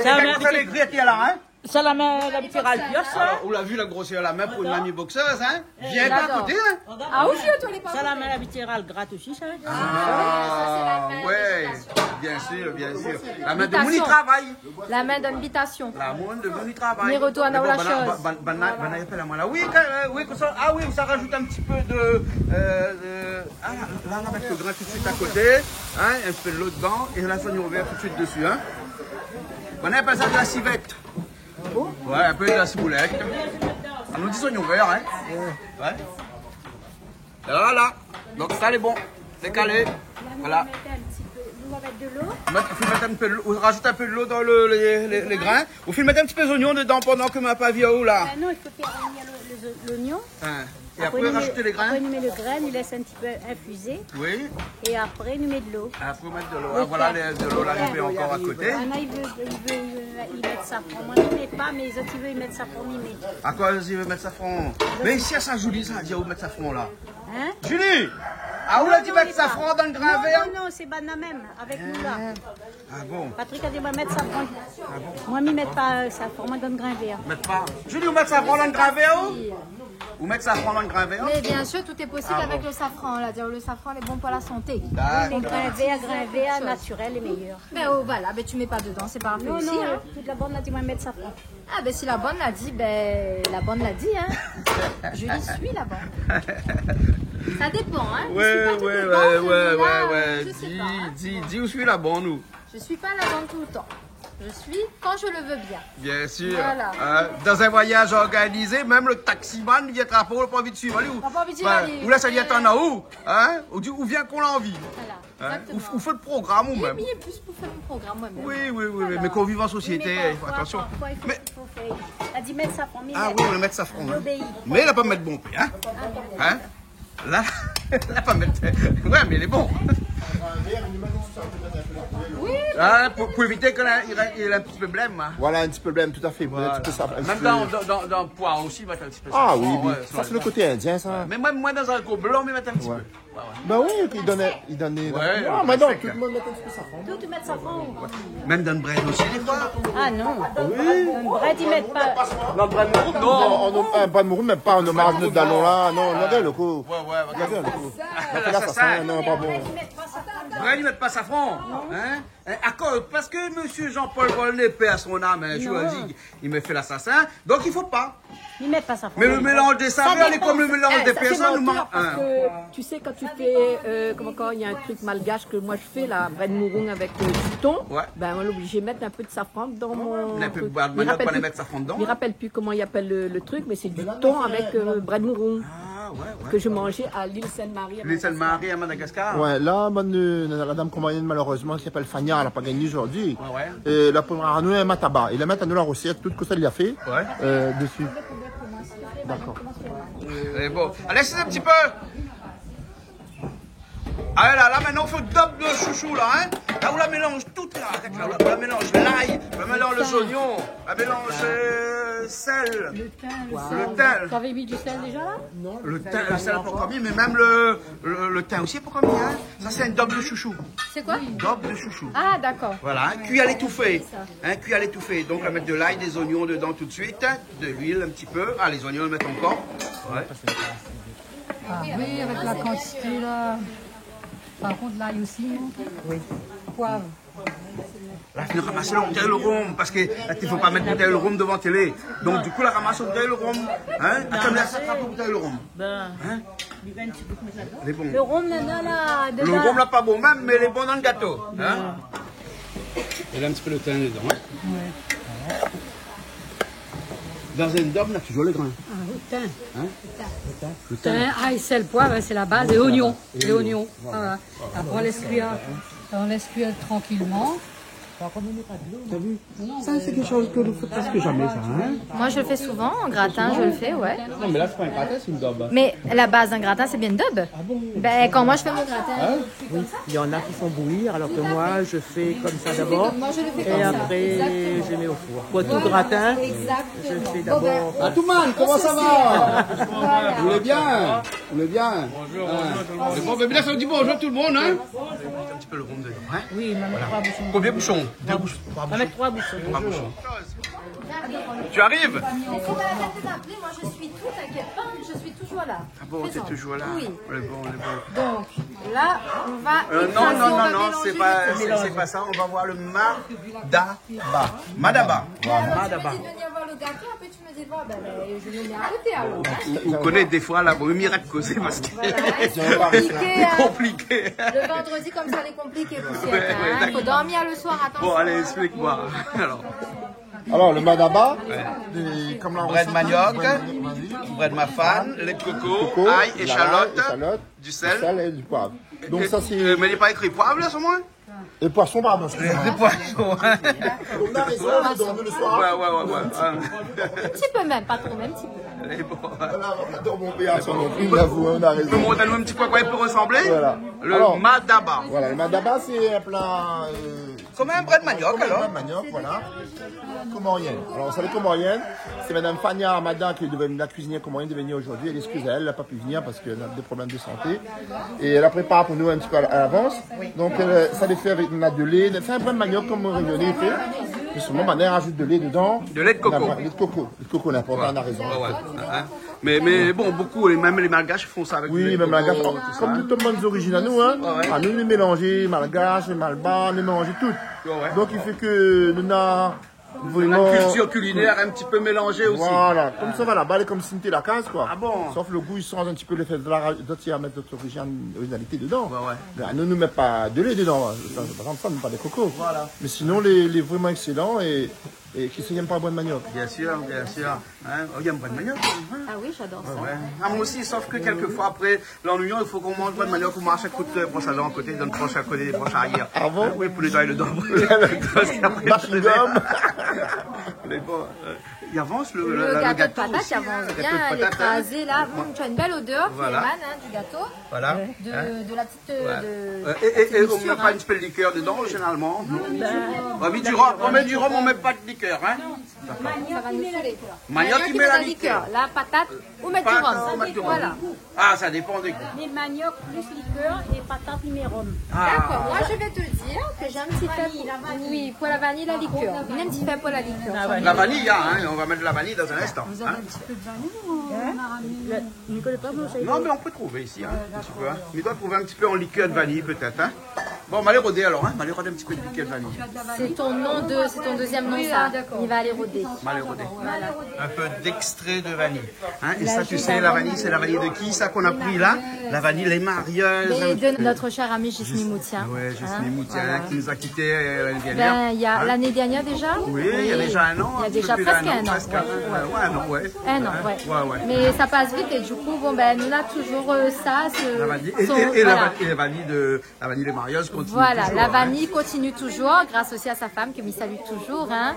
Ça les grillés là, hein? Ça la main, la vitrale pure, ça. On l'a vu la grosseur à la main pour une mamie boxeuse, hein? Viens pas à côté, hein? Ah oui, toi les pas. Ça la main, la vitrale gratte aussi, ça. Ah, ouais. Bien bien sûr, bien sûr. La main de mon travail. La main d'invitation. La main de mon travail. Mais retourne à la chose. Oui, ah oui, ça rajoute un petit peu de... là, on va mettre le grain tout de suite à côté. Hein, un peu de l'eau dedans. Et là, ça nous revient tout de suite dessus. Hein. On appelle ça de la civette. Ouais, un peu de la ciboulette. On nous dit oignons verts, hein. Ouais. Et voilà. Donc ça, c'est bon. C'est calé. Voilà. On va mettre de l'eau. Il faut mettre un peu de l'eau. Rajoute un peu de l'eau dans les grains. Ou faut mettre un petit peu d'oignon dedans pendant que ma pavillon là. Non, il faut faire l'oignon. Hein. Et après rajouter les grains. Après, on met le grain, on laisse un petit peu infuser. Oui. Et après, on met de l'eau. Après, on met de l'eau. Voilà de l'eau l'arrivée encore à côté. Anna, il veut y mettre safran. Moi, je ne mets pas, mais les autres, ils veulent y mettre safran, ils mettent. À quoi ils veulent mettre safran? Mais ici, ça, Julie, ça a dit où mettre safran là. Hein? Julie! Ah, où là, tu mets safran dans le grain vert? Non, c'est Bana même, avec nous là. Ah bon? Patrick a dit, on va mettre safran. Ah bon? Moi, je ne mets pas safran, moi, dans le grain vert. Mettre pas. Julie, où mettre safran dans le grain vert? Ou mettre safran dans le grain vert? Mais bien sûr, tout est possible avec le safran. Là. Le safran est bon pour la santé. Les grains verts, naturel, est meilleur. Mais oh, voilà, mais tu mets pas dedans, c'est parfait aussi. Non, hein. toute la bonne a dit, on va mettre safran. Ah ben si la bonne l'a dit, ben la bonne l'a dit, hein. Je lui suis la bonne. Ça dépend, hein. Ouais. Dis où suis la bonne, nous. Je suis pas la bonne tout le temps. Je suis quand je le veux bien. Bien sûr. Voilà. Dans un voyage organisé, même le taximan vient te rappeler, on n'a pas envie de suivre. Ou là, ça vient en a où? Hein? Ou vient qu'on a envie. Voilà. Hein? Ou fait le programme ou même. Il est plus pour faire le programme moi-même. Oui, mais qu'on vive en société, attention. Mais... Elle a dit mettre safran. Ah oui, on va mettre safran. Hein. Mais il n'a pas mettre bon prix. Hein? Hein? Là, il n'a pas mettre. Ouais, mais il est bon. Oui. Ah, pour éviter qu'il ait un petit peu blême. Hein. Voilà, un petit peu blême, tout à fait. Voilà. Un petit peu ça, même dans le poids aussi, il va être un petit peu ça. Ah oui, ça c'est le côté indien, ça. Ouais. Mais même moi, dans un coup blanc, il va être un petit peu. Bah oui, il donnait. Ouais, mais non, tout le monde met un petit peu safran. Tout, tu mets safran. Même dans le bread aussi, des fois. Ah non. Oui. Dans le bread, ils mettent pas. Dans le bread mouroum, non. Un bread mouroum, même pas en hommage de Dallon là. Non, regardez le coup. Ouais, regardez le coup. Non, pas bon. Bread, ils mettent pas safran. Hein? Parce que monsieur Jean-Paul Volney, paix à son âme, un jour, il me fait l'assassin. Donc il faut pas. Ils mettent pas safran. Mais le mélange des saveurs est comme le mélange des personnes. Parce que tu sais, quand tu fais, quand il y a un truc malgache que moi je fais, la bread mouroum avec du thon, ben on est obligé de mettre un peu de safran dans mon. Il rappelle plus comment il appelle le truc, mais c'est du thon avec bread mouroum. Que je mangeais à l'île Sainte-Marie. L'île Sainte-Marie à Madagascar. Ouais, là, la dame compagnie malheureusement qui s'appelle Fania, elle n'a pas gagné aujourd'hui. Et la première année, elle m'a tabac. Et la mettre la recette, tout ce qu'elle a fait dessus. D'accord. Bon, allez, c'est un petit peu. Allez là, maintenant, il faut double de chouchou là, hein. Là, on la mélange toute là. On la mélange l'ail, on mélange les oignons, on mélange sel. Le thym. Tu avais mis du sel déjà là? Non. Le sel n'est pas encore mis, mais même le thym aussi n'est pas encore mis, hein. Ça, c'est un double de chouchou. C'est quoi? Double de chouchou. Ah, d'accord. Voilà, cuit à l'étouffée. Cuit à l'étouffée. Donc, on va mettre de l'ail, des oignons dedans tout de suite, de l'huile un petit peu. Ah, les oignons, on le met encore. Ouais. Ah oui, avec la quantité là. Par contre, l'ail aussi, non? Oui. Poivre. Là, il faut ramasser la bouteille de rhum, parce qu'il ne faut pas mettre bouteille de rhum devant la télé. Donc, du coup, la ramasse la bouteille de rhum. Hein? Attends, là, ça attrape la bouteille de rhum. Hein? Les bons. Le rhum, là, le rhum, là, pas bon même, mais il est bon dans le gâteau. Hein? Il a un petit peu le thym dedans. Hein? Ouais. Dans une dôme, là, toujours les grains. Ah, le thym. Hein? Le thym, ail, sel, poivre, c'est la base. Et oignons. Les oignons. Voilà. Après, on laisse cuire tranquillement. T'as vu? Ça, c'est quelque chose que nous faisons presque jamais, ça. Hein? Moi, je le fais souvent. En gratin, je le fais, ouais. Non, mais là, c'est pas un gratin, c'est une daube. Mais la base d'un gratin, c'est bien une daube. Ah bon? Ben, quand moi, je fais mon gratin. Oui, il y en a qui font bouillir, alors que moi, je fais comme ça d'abord. Moi, je le fais et comme après, ça. je mets au four. Pour tout gratin, je fais d'abord. Ah, tout le monde, comment ça va? Vous allez bien? Vous allez bien? Bonjour. Bon, ben là, ça dit bonjour tout le monde, hein? Un petit peu le rhum dedans, hein? Oui, même 3 bouchons. Combien de bouchons? 2 bouchons. On va mettre 3 bouchons. 3 bouchons. Tu arrives? Mais c'est pas la peine de t'appeler, moi je suis tout, t'inquiète pas, je suis toujours là. Ah bon, t'es toujours là? Oui. On est bon, on est bon. Donc, là, on va... Non, c'est pas ça. On va voir le Madaba. Madaba. Alors, tu me dis de venir voir le gâteau, après tu me dis, bon, ben, je vais venir à côté alors. Vous connaissez des fois là, le miracle causé parce que C'est compliqué. Le vendredi, comme ça, les compliqués, poussière. Il faut dormir le soir, attention. Bon, allez, explique-moi. Alors, le Madaba, comme bread manioc, bread mafane, lait de coco, ail, échalote, du sel et du poivre. Donc ça c'est... Mais il n'est pas écrit poivre là, sur moi? Et poisson, pardon. Des poissons. On a raison, on dort le soir. Ouais. Un petit peu même, pas trop, même un petit peu. On adore mon père, on avoue, on a raison. Tu peux montrer un petit peu à quoi il peut ressembler? Voilà. Le Madaba. Voilà, le Madaba c'est un plat... Comme un bread manioc alors? Un bread manioc, voilà. Comorienne. Alors vous savez, comorienne, c'est Madame Fania Armada qui est devenue la cuisinière comorienne de venir aujourd'hui. Elle excuse elle n'a pas pu venir parce qu'elle a des problèmes de santé. Et elle a préparé pour nous un petit peu à l'avance. Donc ça les fait avec de lait. C'est un bread manioc comme Réunionnais fait. Mais seulement ma mère ajoute de lait dedans. De lait de coco. Lait de coco. Lait de coco, n'importe, on a raison. Mais bon, beaucoup, même les malgaches font ça avec du lait de coco. Oui, même malgaches. Comme toutes les bonnes origines à nous, hein. À nous, les mélanger, malgaches, les malbas, les mélanger toutes. Donc il fait que nous avons vraiment... Une culture culinaire un petit peu mélangée aussi. Voilà, comme ça va là-bas, elle est comme Cynthia la case, quoi. Ah bon? Sauf le goût, il change un petit peu le fait de à mettre notre originalité dedans. Ben, nous ne mettons pas de lait dedans. Par exemple, ça, nous pas des cocos. Voilà. Mais sinon, les vraiment excellents et qui ne s'aiment pas à bois de manioc. Bien sûr. Hein? Oh, il y a un bois de manioc. Ah oui, j'adore ça. Ah, moi aussi, sauf que quelquefois, après l'ennuyant, il faut qu'on mange bois de manioc, on marche à coup de brosse à dents à côté, donne broche à côté, des broches arrière. Ah bon? Oui, pour nettoyer le dent. Parce qu'après, mais bon, il avance le gâteau de patate, il avance bien, elle est écrasée là. Tu as une belle odeur, Clément, du gâteau. Voilà. De la petite. Et on ne met pas une spelle de liqueur dedans, généralement. On met du rhum, on ne met pas de liqueur. Hein? Ça va nous saouler. Manioc qui met la liqueur. La patate ou mettre du rhum. Voilà. Ah, ça dépend des goûts. Les manioc plus liqueur et patate mais rhum. D'accord, moi je vais te dire que j'ai un petit fait. Oui, pour la vanille, la liqueur. Un petit fait pour la liqueur. La vanille, hein, on va mettre de la vanille dans un instant. Vous avez un petit peu de vanille ou on a ramené? Non, mais on peut trouver ici, hein, un petit peu. Hein. Mais il doit trouver un petit peu en liqueur de vanille, peut-être. Hein. Bon, on va aller rôder alors, hein. On va aller rôder un petit peu de liqueur de vanille. C'est ton deuxième nom, ça. Il va aller rôder. On va aller rôder. Un peu d'extrait de vanille. Hein. Et ça, tu sais, la vanille, c'est la vanille de qui, ça qu'on a pris là? La vanille, les marieuses. Et de notre cher ami Justine Moutien. Oui, Justine Moutien, qui nous a quittés l'année dernière. Ben, il y a l'année dernière déjà. Oui, il y a déjà un an. Il y a déjà presque un an. Un an, ouais. Mais ça passe vite et du coup, bon, ben, nous on a toujours ça. La vanille. Et la vanille des marieuses continue voilà, toujours. La vanille continue toujours, grâce aussi à sa femme qui m'y salue toujours. Hein.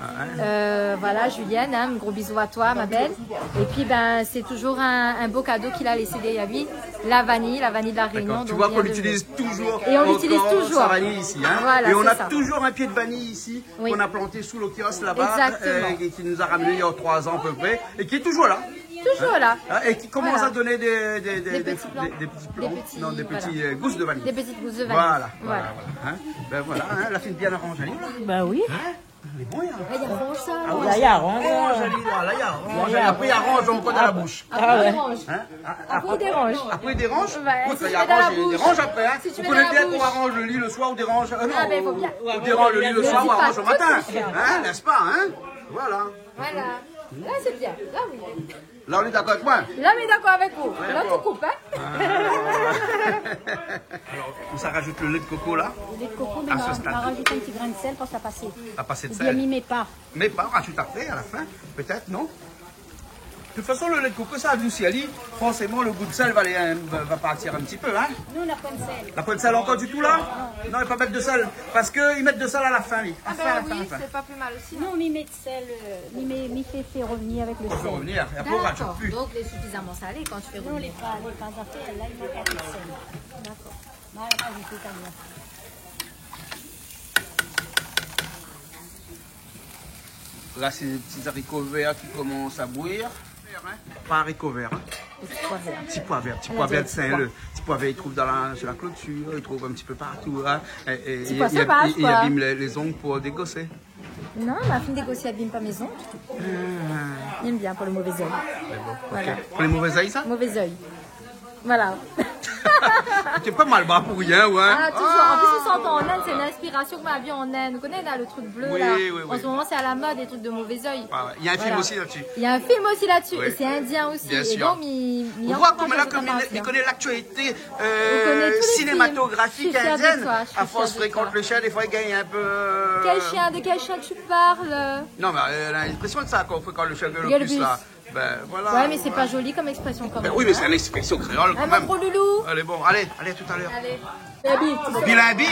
Voilà, Julienne, hein, un gros bisou à toi, ma belle. Et puis, ben, c'est toujours un beau cadeau qu'il a laissé derrière lui. La vanille de la Réunion. Tu vois qu'on l'utilise toujours. Et on l'utilise toujours. Sa vanille ici. Hein. Voilà, et on a toujours un pied de vanille ici, qu'on a planté sous le kiosque là-bas. Et qui nous a ramené il y a 3 ans à peu près. Et qui est toujours là. Toujours là. Et qui commence à donner des petits plants. Non, des petits gousses de vanille. Des petites gousses de vanille. Voilà. Hein. Ben voilà, hein, la fille bien arrangée. Ben oui. Elle est bonne, hein. Il arrange ça. Ah oui, là, il arrange. Après, il arrange encore dans la bouche. Après, il dérange. Après, il dérange. Il dérange après. Hein. Vous connaissez bien qu'on arrange le lit le soir ou dérange. Non, on dérange le lit le soir ou arrange au matin. Hein, n'est-ce pas, hein? Voilà. Là, c'est bien. Là, oui. Là, on est d'accord avec moi? Là, on est d'accord avec vous. Là, tu coupes, hein? Alors, ça rajoute le lait de coco là? Le lait de coco, mais on va rajouter un petit grain de sel pour ça passer. À passer de Ou sel? bien mis mes pas. Mes pas, rajoute après, à la fin, peut-être, non? De toute façon, le lait de coco, ça adoucit à lit. Forcément, le goût de sel va partir un petit peu, hein? Nous, on n'a pas de sel. La pointe de sel encore du tout, là? Non, il ne faut pas mettre de sel. Parce qu'ils mettent de sel à la fin, lui. Ah, ben oui, c'est pas plus mal aussi. Non, mais met de sel, mais fait revenir avec le sel. On peut revenir, et après, on rajoute plus. Donc, il est suffisamment salé quand tu fais revenir. Non, les pas à faire, là, il manque un peu de sel. D'accord. On va rajouter ta main. Là, c'est des petits haricots verts qui commencent à bouillir. Pas haricots verts. Hein. Petit pois vert de Saint-Leu. Petit pois vert, ils trouvent sur la clôture, ils trouvent un petit peu partout. Hein. Et ils abîment les ongles pour dégosser. Non, ma fille négocie à pas maison. J'aime bien pour le mauvais œil. Voilà. Okay. Pour les mauvais œils, ça? Mauvais œil. Voilà. Tu es pas mal bas pour rien, ouais. Ah, toujours. En plus, on s'entend en naine, c'est une inspiration que m'a vu en naine. Vous connaissez là, le truc bleu là. En ce moment, c'est à la mode, les trucs de mauvais œil. Il y a un film aussi là-dessus. Il y a un film aussi là-dessus, et c'est indien aussi. Bien sûr. Et donc, on voit comme là, comme il connaît l'actualité cinématographique indienne. À force de fréquenter le chien, des fois, il gagne un peu. De quel chien tu parles? Non, mais elle a l'impression de ça quand on fréquente le chien de l'opus là. Ben, voilà. Ouais, mais c'est pas joli comme expression quand même. Ben oui, mais c'est une expression créole quand même. Gros loulou. Allez, bon, allez, tout à l'heure. Allez. Bilambi.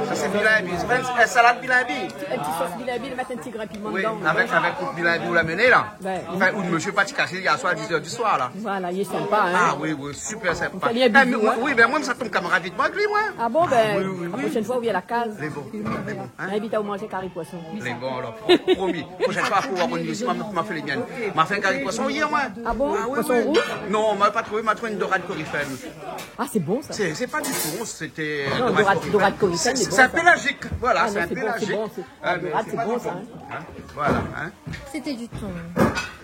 Ça c'est bilambi. C'est une salade bilambi. Un petit sauce bilambi, le matin, un petit grain piment dedans. Avec bilambi ou la menée là. Enfin, ou de monsieur Pati caché hier soir à 10h du soir là. Voilà, il est sympa, hein. Ah oui, super sympa. Oui, ben moi, ça tombe camarade vite moi avec lui, moi. Ah bon, ben, la prochaine fois, où il y a la case. Les bons. Invite à manger carré poisson. Les bons, alors. Promis. Prochaine fois, pour avoir une aussi, m'a fait les miennes. M'a fait un carré poisson hier, moi. Ah bon? Poisson rouge? Non, m'a pas trouvé, m'a trouvé une dorade corifène. Ah, c'est bon ça. C'est pas du tout, c'était. Non, dorade corifène, c'est bon. C'est un pélagique, voilà, c'est un pélagique. Dorade, c'est bon ça. Voilà. C'était du thon.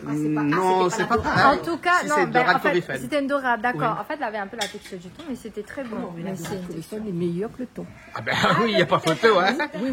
Non, c'est pas pareil. En tout cas, si non, en fait, c'était une dorade, d'accord. En fait, elle avait un peu la texture du thon, mais c'était très bon. Mais la corifène est meilleure que le thon. Ah ben oui, il n'y a pas photo, hein. Oui.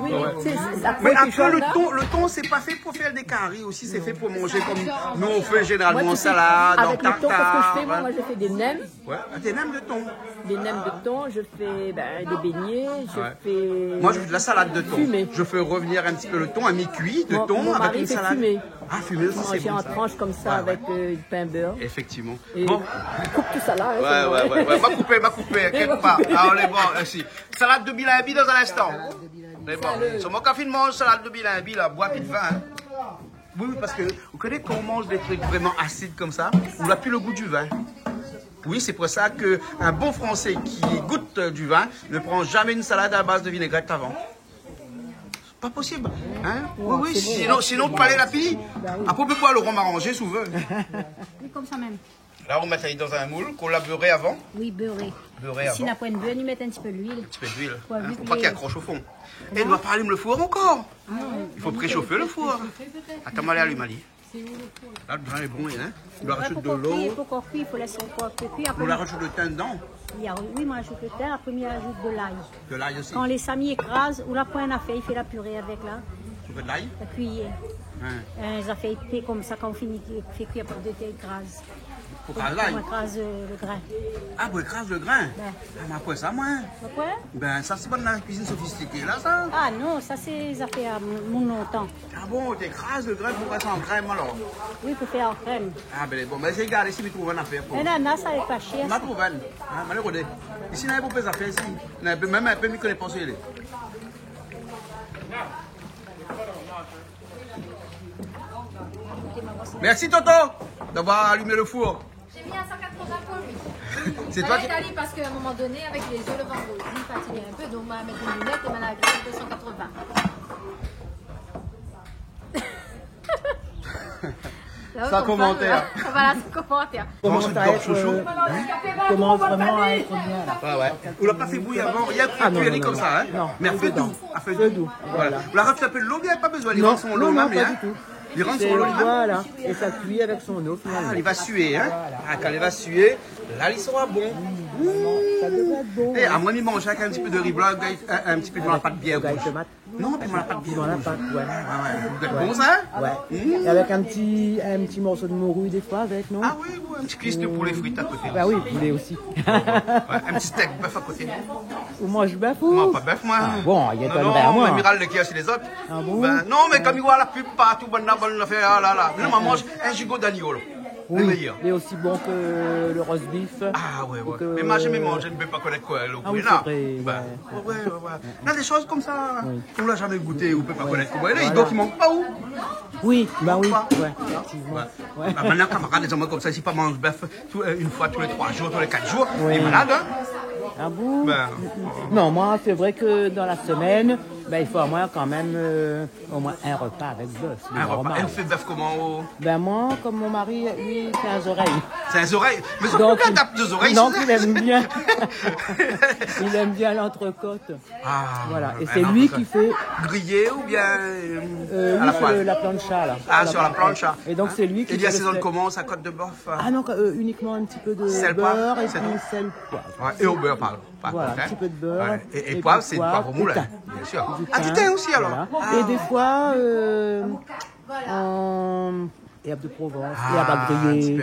Mais après, le thon, c'est pas fait pour faire des caries aussi, c'est fait pour manger comme nous on fait généralement en salade, en tartare. Avec le thon, qu'est-ce que je fais? Moi, je fais des nems. Ouais, des nems de thon. Des nems de thon, je fais des beignets, je fais... Moi, je fais de la salade de thon. Fumé. Je fais revenir un petit peu le thon, à mi-cuit de thon mon avec une salade. Fumé. Ah, fumé, ça c'est bon. En tranches comme ça avec du pain beurre. Effectivement. Et bon. Coupe tout ça là. Ouais. M'a coupé, quelque part. Ah, on est bon, merci. Salade de bilambi dans un instant. Mais bon, sur mon café de mange salade de bilambi, là, bois puis de vin. Hein. Oui, parce que vous connaissez quand on mange des trucs vraiment acides comme ça, on n'a plus le goût du vin. Oui, c'est pour ça qu'un bon Français qui goûte du vin ne prend jamais une salade à base de vinaigrette avant. Pas possible. Hein? Oui, sinon tu parlais la pile. Après, on peut boire le rhum arrangé, si vous voulez. Oui, comme ça même. Là, on met ça dans un moule qu'on l'a beurré avant. Oui, beurré. Beurré avant. Si on n'a pas une beurre, on met un petit peu d'huile. Un petit peu d'huile. Pour pas qu'il accroche au fond. Et il ne va pas allumer le four encore. Il faut préchauffer le four. Attends, moi, allume, Ali. Là, le grain est bon, hein. On la rajoute de l'eau. Pour qu'on cuit, il faut laisser encore cuire. On la rajoute le thym dedans. Oui, moi, j'ajoute le thym. Après, on ajoute de l'ail. De l'ail aussi. Quand les samis écrasent, ou la pointe a fait, il fait la purée avec là. Tu veux de l'ail? La cuillère. Les a fait épais comme ça, quand on finit, fait cuire pour de écrase. Pour l'ail? On écrase le grain. Ah, pour écraser le grain? Mais après ça, moi. Pourquoi? Ben, ça, c'est pas de la cuisine sophistiquée, là, ça? Ah non, ça, c'est ça fait à mon longtemps. Ah bon, tu écrases le grain pour faire ça en crème, alors? Oui, pour faire en crème. Ah, ben, bon, mais j'ai gardé ici, mais trouve une affaire pour. Mais là, ça n'est pas cher. Ma trouve une. Ah, malheureux. Ici, il y a beaucoup d'affaires ici. Même un peu mieux que les pensées. Merci, Toto, d'avoir allumé le four. J'ai mis à 180 pour lui. C'est toi qui... Italie parce qu'à un moment donné, avec les yeux, le vendredi, il fatiguait un peu, donc on va mettre une lunette et on a agréé 280. Sans commentaire. Voilà, sans commentaire. Commence vraiment à être bien là. Ouais. On l'a pas fait bouillir avant, rien de cuire comme ça, hein. Non. Mais à feu doux. À feu doux. Voilà. On l'a refait l'eau, il n'y a pas besoin. Il rentre son eau, non, mais pas hein. du tout. Il rentre son eau, voilà. Et ça cuit avec son eau finalement. Ah, il va suer, hein. Ah, quand il va suer, là, il sera bon. Ça devrait être bon. Et à moi, il mange avec un petit peu de riz blanc, un petit peu de la pâte bière rouge. Non, puis dans la pâte bière dans la pâte, ouais. Vous êtes bon, ça? Ouais. Et avec un petit morceau de morue des fois avec, non? Ah oui, un petit cuisse de poulet frites à côté. Bah oui, poulet aussi. Un petit steak bœuf à côté. Ou mange bœuf ou? Non, pas bœuf, moi. Bon, il y a pas de à moi. Non, Amiral de qui a chez les autres. Ah bon? Ben, non, mais comme il voit la pub partout, bonne affaire, ah là là. Là, on mange un gigot d'agneau. Oui, mais aussi bon que le roast beef. Ah ouais. Mais moi, je ne peux pas connaître quoi, le goût là. Ouais. Il y a des choses comme ça, on ne l'a jamais goûté, on ne peut pas connaître comment il est. Donc, il manque pas où? Oui, bah oui. Maintenant, camarades, des hommes comme ça, si pas mange bœuf une fois tous les 3 jours, tous les 4 jours, il est malade, hein? Ah bon? Non, moi, c'est vrai que dans la semaine, Ben, il faut au moins quand même au moins un repas avec bœuf. Un repas. Elle fait bœuf comment? Ben moi, comme mon mari, lui, 15 oreilles. 15 oreilles? Mais ça peut pas taper 2 oreilles. Donc il aime bien. Il aime bien l'entrecôte. Ah, voilà. Et c'est lui qui fait. Grillé ou bien à la poêle? La plancha là. Ah, sur la plancha. Et donc c'est lui qui. Et il assaisonne comment sa côte de bœuf? Ah non, uniquement un petit peu de sel, beurre et puis sel, poivre. Ouais, et au beurre, pardon. Voilà, un petit peu de beurre. Ouais. Et poivre, c'est du poivre au moulin, bien sûr. Ah, du thym aussi alors. Voilà. Ah. Et des fois, herbes de Provence, herbes à griller.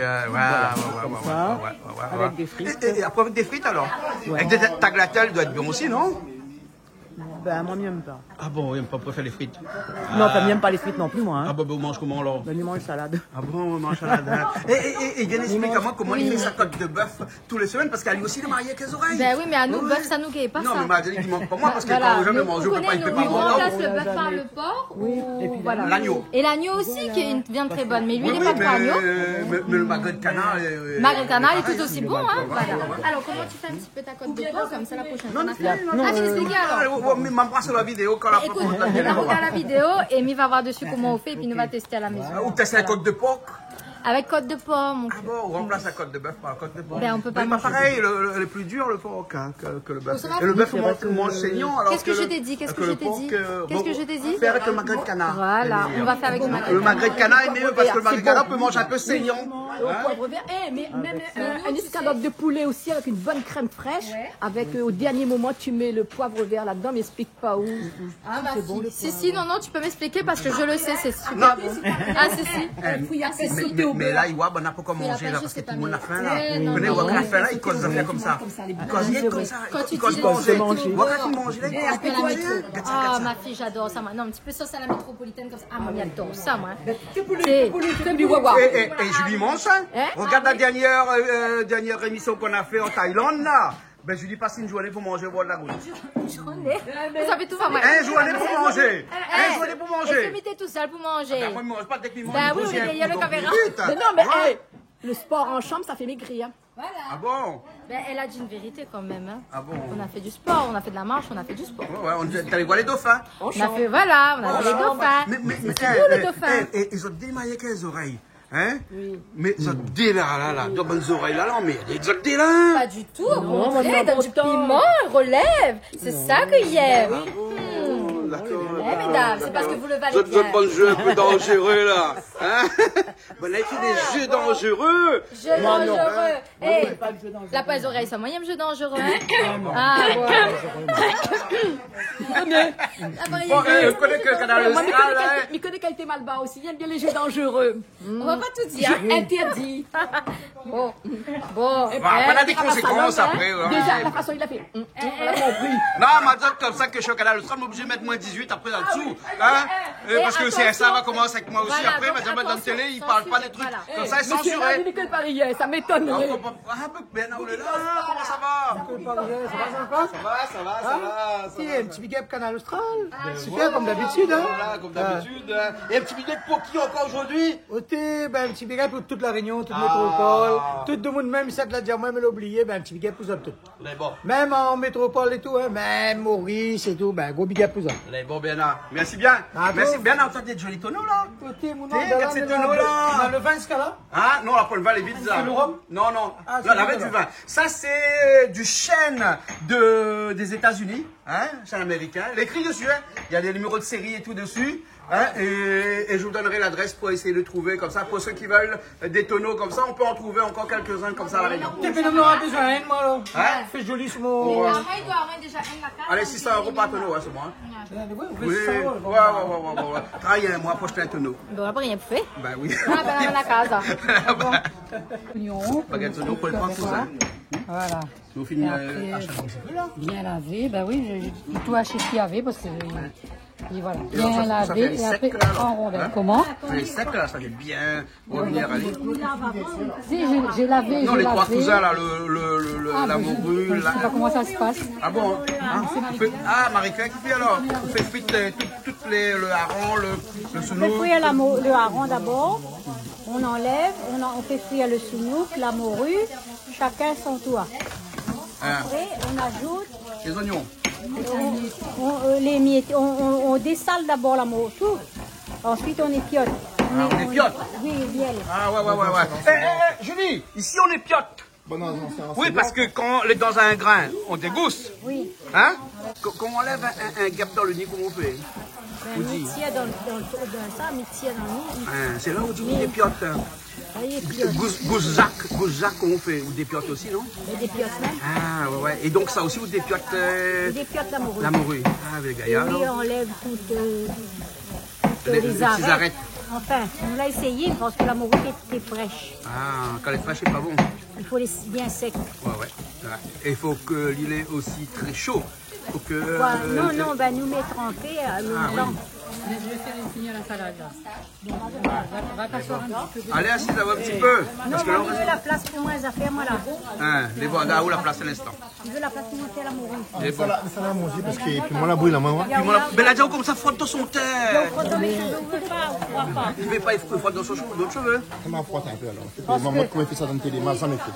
Avec des frites. Et après avec des frites alors? Avec des tagliatelles doit être bien aussi, non? Ben, moi, j'aime pas. Ah bon, il préfère les frites? Non, tu n'aimes pas les frites non plus, moi. Hein. Ah bon, on mange comment alors? Ben, il mange salade. Ah bon, on mange salade. Et Yann, explique-moi comment il fait sa côte de bœuf tous les semaines, parce qu'elle lui aussi est mariée avec les oreilles. Ben oui, mais à nous, le bœuf, ça nous guette pas ça. Non, mais Madeleine, il ne manque pas moi, parce que quand je le mange, je ne peux pas, il ne peut pas on remplace le bœuf par le porc ou voilà. L'agneau. Et l'agneau aussi, qui est une viande très bonne, mais lui, il n'est pas pour agneau. Mais le magret de canard... Magret de canard est tout aussi bon, hein. Alors, comment tu fais un petit peu ta côte de porc, comme ça la prochaine fois? Ah, tu m'expliques alors? Mais m'embrasse sur la vidéo quand la écoute, on regarde la vidéo et Mi va voir dessus comment on fait et puis nous va tester à la maison. Ou tester la côte de porc? Avec côte de porc, mon cul. Ah bon, on remplace la côte de bœuf par la côte de porc. Ben, on peut pas manger. Pareil, le plus dur, le porc, que le bœuf. Et le bœuf, on mange saignant. Qu'est-ce que je t'ai dit? Qu'est-ce que je t'ai dit? Qu'est-ce que je t'ai dit? Faire avec le magret de canard. Voilà, on va faire avec le magret de canard. Le magret de canard est mieux parce que le magret de canard peut manger un peu saignant. Au poivre vert. Mais même une escalope de poulet aussi avec une bonne crème fraîche. Avec au dernier moment, tu mets le poivre vert là-dedans, mais explique pas où. Ah bah si, non, tu peux m'expliquer parce que je le sais, c'est super bon. Ah si. Mais là, il voit, on n'a pas comment manger là parce que tout le monde a faim là. Vous venez voir la faim là, il cause des affaires comme ça. Il cause rien comme ça. Il cause manger. Moi quand il mange, il est ah ma fille, j'adore ça. Non, un petit peu sauce à la métropolitaine comme ça. Ah moi, j'adore ça moi. Et Julie mange ça. Regarde la dernière émission qu'on a fait en Thaïlande là. Ben, je lui passe une journée pour manger au bord de la route. Une journée? Ça fait tout faire. Une journée pour manger. Une journée pour manger. Et tu tout seul pour manger. Ben, moi, je mange pas dès qu'il mange. Ben oui, il y a le caméra. Non, mais le sport en chambre, ça fait maigrir. Voilà. Ah bon? Ben, elle a dit une vérité quand même. Hein. Ah bon? On a fait du sport, on a fait de la marche, on a fait du sport. Ouais, t'allais voir les dauphins. On a fait, voilà, on a fait les dauphins. Mais c'est beau les dauphins. Ils ont démaillé avec les oreilles. Hein? Oui. Mais ils ont des là, de bonnes oreilles là, mais ils ont des là. Pas du tout, au contraire, dans du piment, relève. C'est ça qu'il y a. D'accord. Eh mesdames, c'est parce que vous le valez bien. Vous êtes bon jeu un peu dangereux là. Hein? Vous avez fait des jeux dangereux. Jeux dangereux. Eh, la pas les oreilles, ça moyen jeu dangereux. Ah ouais. Je connais que le canal Austral. Mais connais qu'elle était mal bas aussi. Il aime bien les jeux dangereux. On va pas tout dire. Interdit. Bon. On a des conséquences après. Déjà, la façon il a fait. On l'a compris. Non, m'a dit comme ça que je suis au canal Austral, je suis obligé de mettre moins 18 après là-dessous. Hein? Parce que le CSA va commencer avec moi aussi après. Mais dans la télé, ils parlent pas des trucs comme ça, ils sont censurés. Nicole Paris, ça m'étonnerait. Comment ça va? Ça va. Un petit big up Canal Austral. Super, comme d'habitude. Voilà, comme d'habitude. Et un petit big up pour qui encore aujourd'hui? Un petit big up pour toute la Réunion, toute métropole. Tout le monde, même si ça te l'a déjà moi, me l'a oublié, un petit big up pour eux tous. Même en métropole et tout, même Maurice et tout, gros big up pour eux. Les bon, bien là. Merci bien. Merci bien, on entend des jolis tonneaux là. Regarde ces tonneaux là. Le vin, ce cas-là? Ah, non, la le vin, les vides là. C'est le rhum? Non, la vin du vin. Ça, c'est du chêne des États-Unis, hein, chêne américain. L'écrit dessus, hein. Il y a des numéros de série et tout dessus. Hein, et je vous donnerai l'adresse pour essayer de trouver comme ça. Pour ceux qui veulent des tonneaux comme ça, on peut en trouver encore quelques-uns comme ça à la Réunion. T'es fait besoin, moi là. Hein? Fais joli sur mon. Allez, 600 € par tonneau, c'est bon. Oui, travaille un mois pour acheter un tonneau. Bon, après, rien fait. Ben oui. Ah, ben, à la casa. Baguette tonneau, pour le prendre tout ça. Voilà. Vous finissez bien lavé, ben oui, j'ai tout acheté ce qu'il y avait parce que. Et voilà, bien lavé et après en rondelle. Comment? C'est sec là, ça fait bien revenir à l'île. Si, j'ai lavé. Non, les trois cousins là, la morue, je ne sais pas comment ça se passe. Ah bon? Ah, Marie-Claire qui fait alors? Vous faites frire le hareng, le sounouk? On fait frire le hareng d'abord. On enlève, on fait frire le sounouk, la morue, chacun son toit. Après, on ajoute les oignons. on dessale d'abord la morceau, ensuite on épiote. On épiote? Oui, miel. Ah ouais. Julie, ici on épiote. Oui, parce que quand on est dans un grain, on dégousse. Oui. Hein? Quand on enlève un gap dans le nid, comment on fait? On tire dans ça, on tire dans le nid. C'est là où tu dépiotes. Gousse-Jacques, comment on fait? Vous dépiote aussi, non? On dépiote même. Ah ouais. Et donc ça aussi, vous dépiote... On dépiote la morue. La morue. Ah, les gars. Oui, on enlève toutes les arêtes. Enfin, on l'a essayé parce que la morue était fraîche. Ah, quand elle est fraîche, c'est pas bon. Il faut les bien sec. Ouais. Et il faut que l'île est aussi très chaud. Faut que, non, ben nous mettre trempé à l'eau blanc. Je vais faire finir la salade là. Va t'asseoir un petit peu. Allez, assise là un petit peu. Parce que là, on veut la place pour moi, les affaires, moi là. Les voilà, où la place à l'instant? Je veux la place pour monter la morue. Ça va manger parce que puis moi la bouille la main. Mais là, comme ça frotte dans son tête. Frotte dans mes cheveux, on veut pas, on voit pas. Il ne veut pas, il frotte dans son cheveu, d'autres cheveux. Ça m'a frotte un peu alors. Maman, comment il fait ça dans le télé? Moi, ça me fait.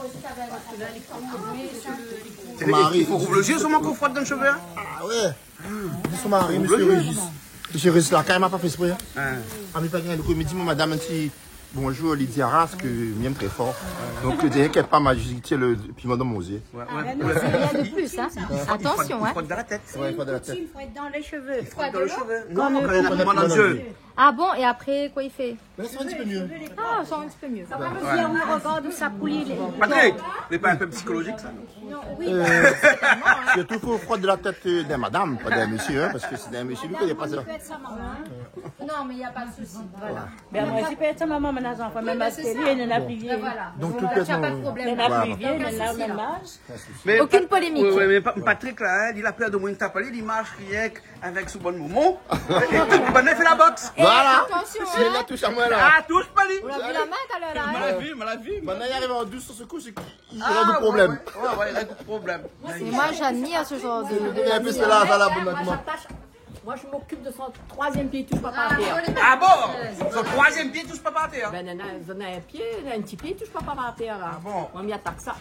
Il faut rouvrir le yeux seulement qu'on frotte dans le cheveu. Ah ouais. Son mari, monsieur Régis. Monsieur Régis, là, quand même, n'a pas fait exprès. Ah, mais pas bien. Donc, il me dit, madame, un petit bonjour, Lydia Ras, que j'aime très fort. Donc, je dirais qu'elle n'est pas magique, le piment dans mon yeux. C'est rien de plus, hein. Attention, hein. Il frotte dans la tête. Ouais, il frotte dans la tête. Il faut être dans les cheveux. Il frotte dans le cheveu. Non, quand il a dans le yeux. Ah bon, et après, quoi il fait? C'est un petit peu mieux. Ah, ça va un petit peu mieux. Ça va nous dire, on regarde où ça coulit. Patrick, n'est pas un peu psychologique ça? Oui, Surtout, il faut frotter de la tête d'un madame, pas d'un monsieur, hein, parce que c'est d'un monsieur, lui, il n'y a pas ça. Non, mais il n'y a pas de souci. Voilà. Ben, moi, je peux être sa maman, mes enfants, même à télé, il n'a plus vieux. Voilà. Donc, tout Il n'y a pas de problème. Il n'a plus vieux, il n'a même âge. Aucune polémique. Oui, mais Patrick, là, il a plein de monde tapé, il marche rien avec ce bon moment. Et tout le monde fait la boxe. Voilà. Attention, C'est la touche à moi, là. Ah, touche pas lui. on a vu la main tout à l'heure, là. M'a la vu. Maintenant, il arrive en douce sur ce coup, c'est qu'il y a du problème. Ouais, il a du problème. Et moi, j'admire ce genre de... Il y a un peu cela, ça, là, bon, Moi, je m'occupe de son troisième pied, touche pas par terre. Ah bon? Son troisième pied touche pas par terre. Ben, on a un pied, un petit pied, touche pas par terre, là. Ah bon? On m'y attaque ça.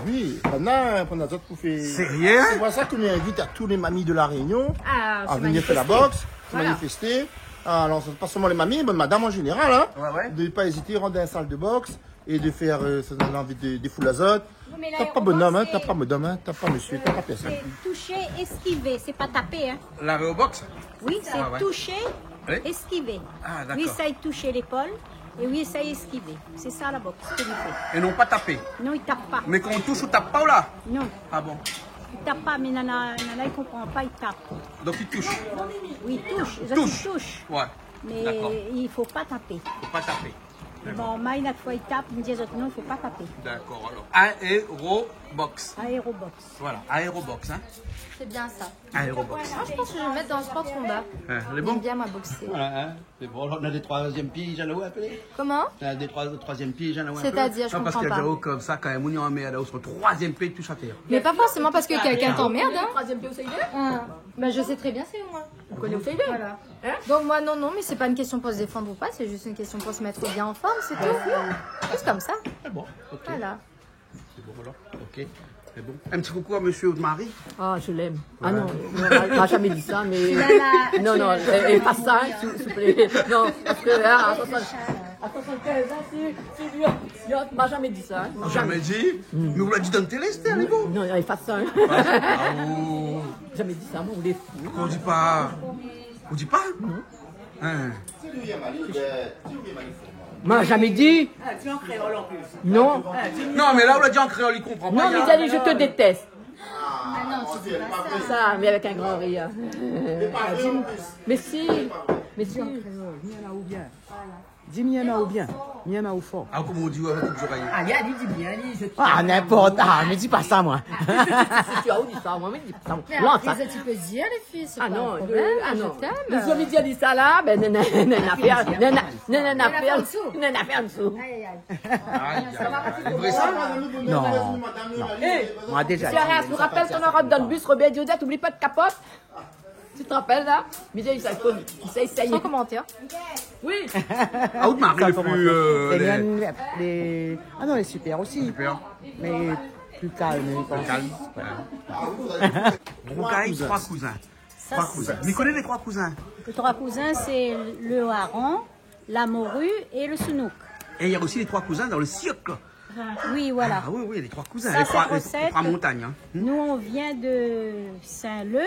Oui, maintenant, pendant d'autres pour faire. Sérieux? C'est pour ça qu'on invite à tous les mamies de la Réunion à venir faire la manifester. boxe, manifester. Alors, pas seulement les mamies, mais madame en général, hein, Ouais. de ne pas hésiter à rentrer dans une salle de boxe et de faire ça donne envie de fouler l'azote. T'as pas bonhomme, hein, t'as pas madame, hein, t'as pas monsieur, t'as pas personne. c'est toucher, esquiver, c'est pas taper. Hein. La boxe? Oui, c'est toucher, Oui. esquiver. Ah, d'accord. Oui, ça y toucher l'épaule et oui, ça y esquiver. C'est ça la boxe qu'il fait. Et non pas taper. Non, il tape pas. Mais quand on touche, on tape pas ou là? Non, Ah bon? il tape pas, mais Nana, il comprend pas, il tape. Donc il touche. Oui, il touche, les Touche. autres, ils touchent. Ouais. Mais D'accord. il faut pas taper. Faut pas taper. Bon, moi, une fois, il tape, il me dit aux autres, non, il faut pas taper. D'accord, alors. Aérobox. Aérobox. Voilà, aérobox, hein. C'est bien ça. Aérobox. Moi, je pense que je vais me mettre dans le sport combat. Les J'aime bons? bien, moi, boxer. Voilà, hein. C'est bon, on a des troisième pieds, j'en ai appelé. Comment? On a des troisième pieds, j'en ai appelé. C'est-à-dire, je parce comprends qu'il y a pas. des hauts comme ça, quand même, on y en met là, sur le troisième pied, touche à terre. Mais pas forcément parce que quelqu'un t'emmerde, hein. Troisième pied au Seydé? Bah, je sais très bien, c'est moi. Vous connaissez au Seydé? Voilà. Donc moi non, mais c'est pas une question pour se défendre ou pas, c'est juste une question pour se mettre bien en forme, c'est tout. Juste comme ça. C'est bon, ok. Voilà. C'est bon, alors, ok. C'est bon. Un petit coucou à monsieur Marie. Ah, je l'aime. Ah non, on m'a jamais dit ça, mais... Non, non, et pas ça, s'il vous plaît. Non, parce que à 75 ans, c'est dur. On m'a jamais dit ça. Hein. Jamais dit. Mais vous l'avez dit dans la télé, c'était à l'époque. Non, il fasse ça. Hein. Oh. Jamais dit ça, moi, vous les fous. On dit pas. On dit pas? Non. Hein. M'a jamais dit. Tu es en créole en plus. Non. Non, mais là, on l'a dit en créole, il comprend pas. Non, mais il a dit je te déteste. Ah non, tu dis pas ça. Ça, mais avec un grand rire. Mais si. Mais si. Miena ou bien. Dis miena ou bien. Miena ou fort. Ah, comme on dit, avec les oreilles. Allez, allez, dis bien, allez, je te... Ah, n'importe. Ah, mais dis pas ça, moi. Si tu as dit ça, moi, mais dis pas ça. Mais Non, après, ça. ça, tu peux dire, les filles, c'est Ah pas non, un problème, ah non. je t'aime. Les Olivier a dit ça là, ben non, en dessous. Aïe, aïe. Aïe, c'est vrai ça? Non. Moi, déjà. Tiens, je me rappelle ton robe dans le bus, Robert Diodat, t'oublies pas de capote. Tu te rappelles là? Mais il s'essaye. Sans commentaire. Oui. Ah, où Marie, le plus. Ah non, elle est super aussi. Super. Mais plus calme. Plus calme. Trois cousins. Trois cousins. Mais connais les trois cousins? Les trois cousins, c'est le hareng, la morue et le sounouk. Et il y a aussi les trois cousins dans le cirque. Oui, voilà. Ah oui, les trois cousins, Ça, les trois montagnes. Hein. Nous, on vient de Saint-Leu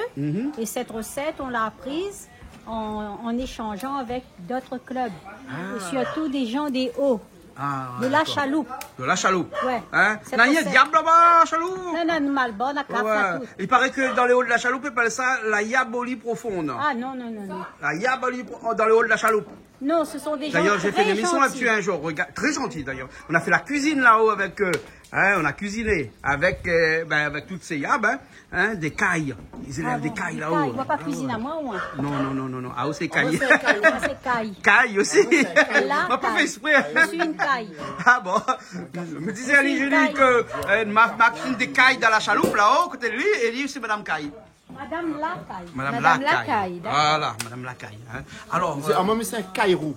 et cette recette, on l'a apprise en échangeant avec d'autres clubs. Et surtout des gens des Hauts. De la chaloupe. De la chaloupe. Ouais. Hein? Il y a diable là-bas, chaloupe. Non, malbon, tout. Il paraît que dans les hauts de la chaloupe, ils appellent ça la yabolie profonde. Ah non. La yabolie dans les hauts de la chaloupe. Non, ce sont des gens D'ailleurs, j'ai fait une très émission là-dessus un jour. Regarde, très gentil d'ailleurs. On a fait la cuisine là-haut avec eux. On a cuisiné avec toutes ces yabs, des cailles. Ils élèvent des cailles là-haut. Il ne va pas cuisiner à moi ou moi? Non. Ah, c'est caille. C'est caille. Caille aussi. On n'a pas fait exprès. Je suis une caille. Ah bon. Je me disais à Julie que ma cuisine des cailles dans la chaloupe là-haut, côté de lui, et lui, c'est Madame Caille. Madame Lacaille. Madame Lacaille. Voilà, Madame Lacaille. Alors, moi, mais c'est un caïrou.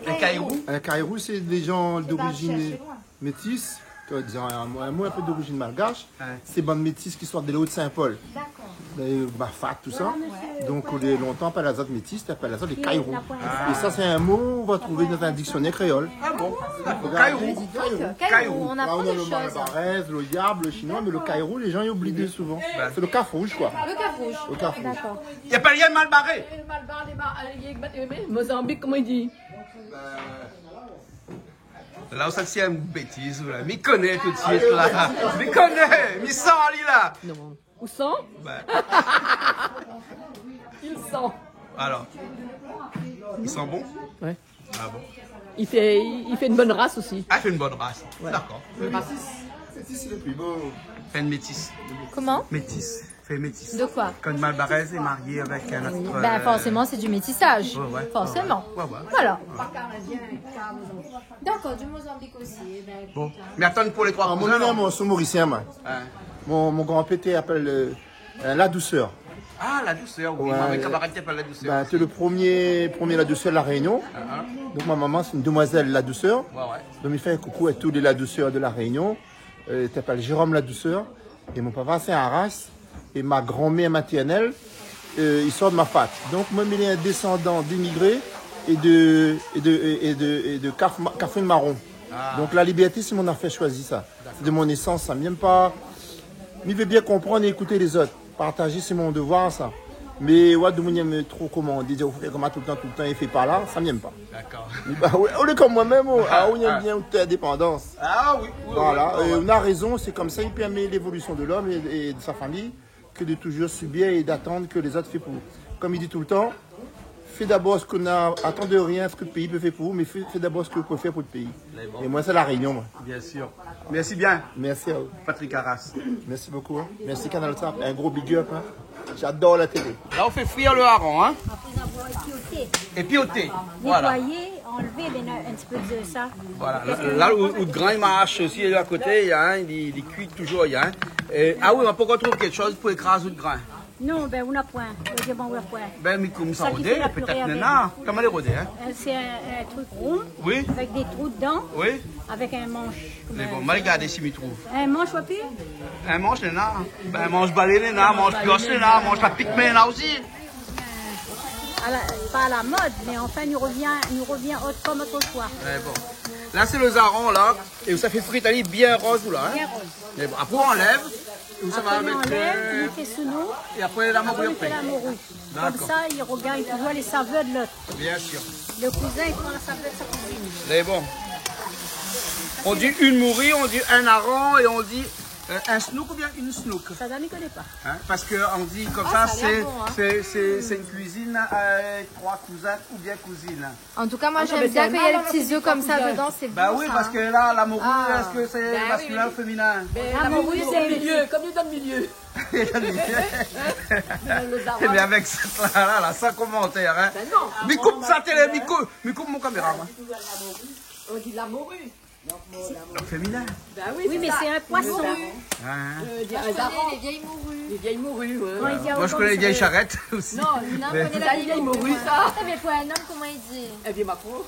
Un caïrou? Un caïrou, c'est des gens d'origine métisse, un mot un peu d'origine malgache. C'est bandes métisses qui sortent de l'eau de Saint-Paul. Bafat, tout ça. Donc, longtemps, pas les autres métisses, c'était pas les autres, les caïrous. Et ça, c'est un mot qu'on va trouver dans un dictionnaire créole. Ah bon? Caïrou, on apprend des choses. Le malbarès, le yab, le chinois, mais le caïrou, les gens y oublient souvent. C'est le caf rouge, quoi. Le caf rouge. Le caf rouge. D'accord. Il n'y a pas rien de malbarré. Mozambique, comment il dit? Là, ça c'est une bêtise, là. Mais connaît tout de suite, là. Mais connaît, mais sent, là. Non. Où sont? Il sent. Alors, ils sont bons? Ouais. Ah bon? Il fait une bonne race aussi. Ah, il fait une bonne race. Ouais. D'accord. Métis, c'est le plus beau. Fait une métisse. Comment? Métisse. Fait métisse. De quoi? Quand Malbarès est marié avec un autre... Ben forcément, c'est du métissage. Ouais. Forcément. Ouais. Voilà. D'accord, du Mozambique aussi. Bon. Mais attends pour les trois Mon cousins. nom, c'est mauricien, moi. Mon grand-père appelle la douceur. Ah, la douceur, oui. Ma camarade appelle la douceur. C'est le premier la douceur de la Réunion. Donc ma maman, c'est une demoiselle la douceur. Donc il fait un coucou à tous les la douceur de la Réunion. Il s'appelle Jérôme la douceur. Et mon papa, c'est Arras. Et ma grand-mère maternelle, il sort de ma fat. Donc moi, il est un descendant d'immigrés et de Cafouine Marron. Donc la liberté, c'est mon affaire choisi ça. C'est de mon essence, ça ne m'aime pas. Il veut bien comprendre et écouter les autres. Partager, c'est mon devoir, ça. Mais ouais, de mon aime trop comment dire, vous faites comme ça tout le temps, et fait par là, ça ne m'aime pas. D'accord. On est comme moi-même, on aime bien toute indépendance. Ah oui. Voilà, on a raison, c'est comme ça, il permet l'évolution de l'homme et de sa famille que de toujours subir et d'attendre que les autres fassent pour vous. Comme il dit tout le temps, fais d'abord ce qu'on a, attends de rien ce que le pays peut faire pour vous, mais fais d'abord ce que vous pouvez faire pour le pays. Et moi, c'est la Réunion, moi. Bien sûr. Merci bien. Merci à vous. Patrick Arras. Merci beaucoup. Hein. Merci Canal Tap. Un gros big up. Hein. J'adore la télé. Là, on fait frire le hareng. Hein. Après avoir épioté. Épioté. Voilà. Nettoyer, enlever un petit peu de ça. Voilà. Là où le grain il marche aussi à côté, il y a un, il cuit toujours. Il y a un. Ah oui, on peut retrouver quelque chose pour écraser le grain. Non, ben on n'a point. On n'a point. Ben, mais comme ça, rodé, peut-être nana. Comment les rodé, hein? C'est un truc rond. Oui. Avec des trous dedans. Oui. Avec un manche. Mais bon, mal regardez si m'y trouve. Un manche, ou plus? Un manche, nana. Ben, un manche balai, nana. Un manche pioche, nana. Un manche la pique, nana aussi. Pas à la mode, mais enfin, nous revient comme autrefois. Ouais, bon. Là, c'est le zaron, là. Et ça fait frite, elle est bien rose, là. Hein? Bien rose. Mais bon, après, on enlève. Et ça va on mettre. enlève, on fait sous nous. Et après, la morue. Après, on fait la morue. Comme ça, il regagne toujours les saveurs de l'autre. Bien sûr. Le cousin, il prend la saveur de sa cousine. C'est bon. On dit une morue, on dit un hareng et on dit un snook ou bien une snook. Ça, je ne connais pas. Hein? Parce qu'on dit comme ça, c'est une cuisine trois cousins ou bien cousines. En tout cas, moi j'aime bien qu'il y ait les petits œufs comme ça dedans, c'est bon. Bah oui, parce que là, la morue, est-ce que c'est masculin ou féminin? La morue, c'est le milieu, comme il est dans le milieu. Mais avec cette là, sans commentaire. Hein? Ben non. Mais coupe sa télé, mais coupe mon caméra. On dit la morue. Le féminin. Ben oui, mais c'est un poisson. Les vieilles morues. Les vieilles morues, Moi, je connais les vieilles charrettes aussi. Non, Luna connaît la vieille morue, ça. Mais pour un homme, comment il dit? Un vieux macro.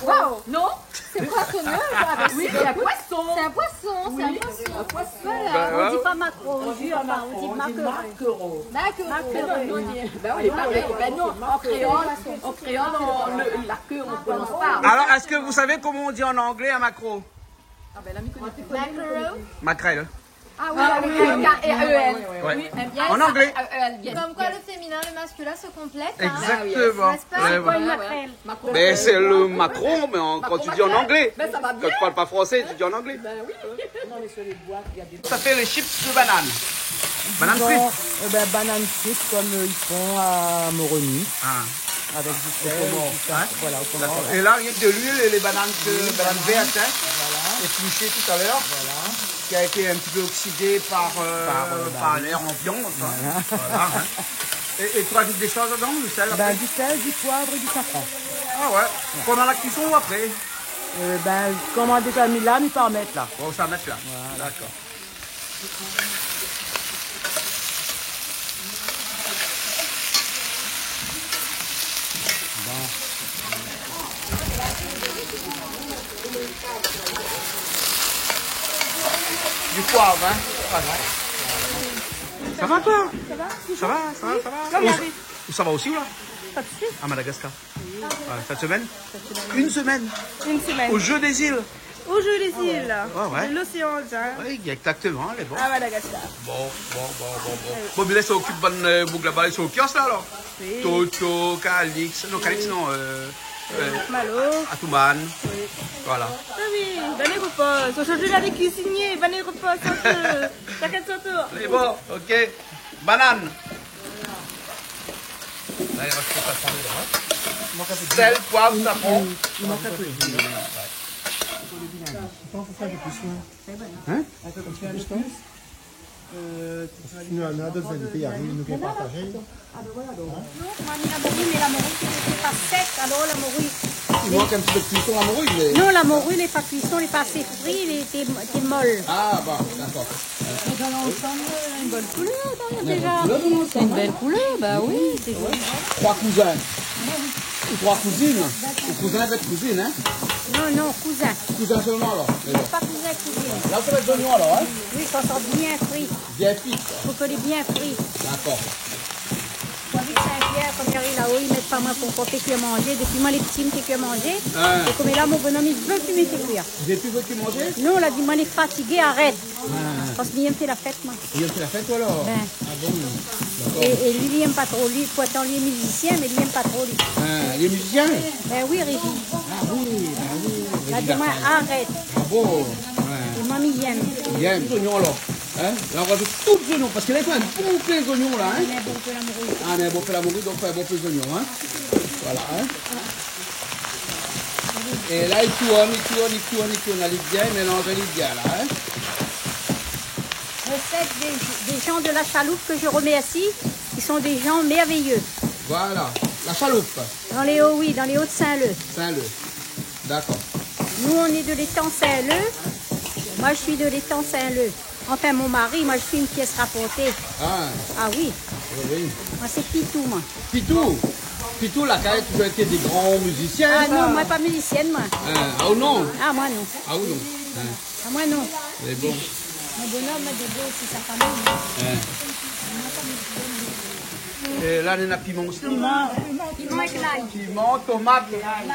Wow. Non, c'est poissonneux. Oui, c'est un poisson. C'est un poisson, oui. c'est un poisson. Voilà. On ne dit pas maquereau, on dit maquereau. Maquereau. Ben oui, pareil. Ben non, en créole, la queue, on ne prononce pas. Alors, est-ce que vous savez comment on dit en anglais un maquereau? Ah ben là, m'y connais. Maquerelle. Ah oui, avec K-E-L. Oui. En anglais. Comme quoi le féminin et le masculin se complètent. Exactement. C'est quoi une maquerelle? Mais c'est le macron, mais quand tu dis en anglais. Ben ça va bien. Quand tu parles pas français, tu dis en anglais. Ben oui. Ça fait les chips de banane. Banane frite. Ben, banane frite comme ils font à Moroni. Avec du sel, voilà, et là, il y a de l'huile et les bananes vertes, épluchées tout à l'heure, qui a été un petit peu oxydée par l'air ambiant. Voilà. Et tu rajoutes des choses dedans, du sel après? Du sel, du poivre et du safran. Ah ouais. Pendant la cuisson ou après? Comme on a déjà mis là, mais pas en mettre là. On va mettre là. Voilà. D'accord. Du poivre, hein? Ça va toi? Ça va? Où ça va aussi là? À Madagascar. Cette semaine? Une semaine. Au jeu des îles. Au jeu des îles. Ouais. De l'océan Indien. Oui, exactement, les bons. À Madagascar. Bon, mais là, ça occupe bonne boucle là-bas, ils sont au kiosque là alors? Oui. Toto, Calix, non, Malo. Atouman. Oui. Voilà. Ah oui, venez repas. Aujourd'hui, là, les cuisiniers, venez repas, sortez. T'inquiète, sortez. C'est bon, ok. Banane. Là, il reste pas ça. Sel, poivre, safran. Il manque un peu. Comment faut faire du poisson? Hein? Un peu comme ça, nous avons d'autres invités, ils nous viennent partager. Ah ben voilà donc. Non, on a mis la morue, mais la morue n'est pas sec, alors la morue... Il manque un petit peu de cuisson la morue, mais... Non, la morue n'est pas cuisson, elle n'est pas assez frite, elle était molle. Ah bon, d'accord. Mais dans l'ensemble, une bonne couleur déjà. C'est une belle couleur, bah oui, c'est joli. 3 cousins. Ou 3 cousines. Ou cousin avec cousine, hein? Non, cousin. Cousin seulement alors. Pas cousin, cousine. Là, ça va être oignons alors, hein? Oui, ça sent bien frit. Bien frit. Il faut que les bien frits. D'accord. Quand vite Saint-Pierre, comme j'arrive là-haut, ils mettent pas moi pour porter que manger. Depuis moi, les petits me que manger. Et comme là, mon bonhomme, il veut plus me cuire. Vous avez plus veut manger? Non, on a dit, moi, les fatigués, arrête. Parce qu'il aime faire la fête, moi. Il aime faire la fête, toi, alors? Ben. Ah bon? Et lui, il n'aime pas trop. Lui, pourtant, lui est musicien, mais il n'aime pas trop, lui. Il est musicien? Ben oui, Régis. Ah oui, Il a dit, moi, arrête. Ah bon? Et mamie, il aime. Il aime les oignons, alors. Hein? Là, on rajoute tous les oignons, parce qu'il a fait un bon peu d'oignons, là. Hein? Il a un bon peu la morue. Ah, on a un bon peu la morue, donc on fait un bon peu d'oignons, hein? Voilà, hein? Et là, il tourne, allez bien, mélange bien, là, hein? Recette des gens de la chaloupe que je remercie, qui sont des gens merveilleux. Voilà, la chaloupe. Dans les hauts, oui, dans les Hauts-de-Saint-Leu. Saint-Leu, d'accord. Nous, on est de l'étang Saint-Leu. Moi, je suis de l'étang Saint-Leu. Enfin, mon mari, moi, je suis une pièce rapportée. Ah oui. Oui. Moi, c'est Pitou, moi. Pitou, la carrière a toujours été des grands musiciens. Ah non, moi, pas musicienne, moi. Ah ou non? Ah, moi, non. Ah ou non? Ah, moi, non. Mais bon. Mon bonhomme, moi, des beaux, c'est sa famille. Et là, on a piment aussi. Piment avec l'ail. Piment, tomate.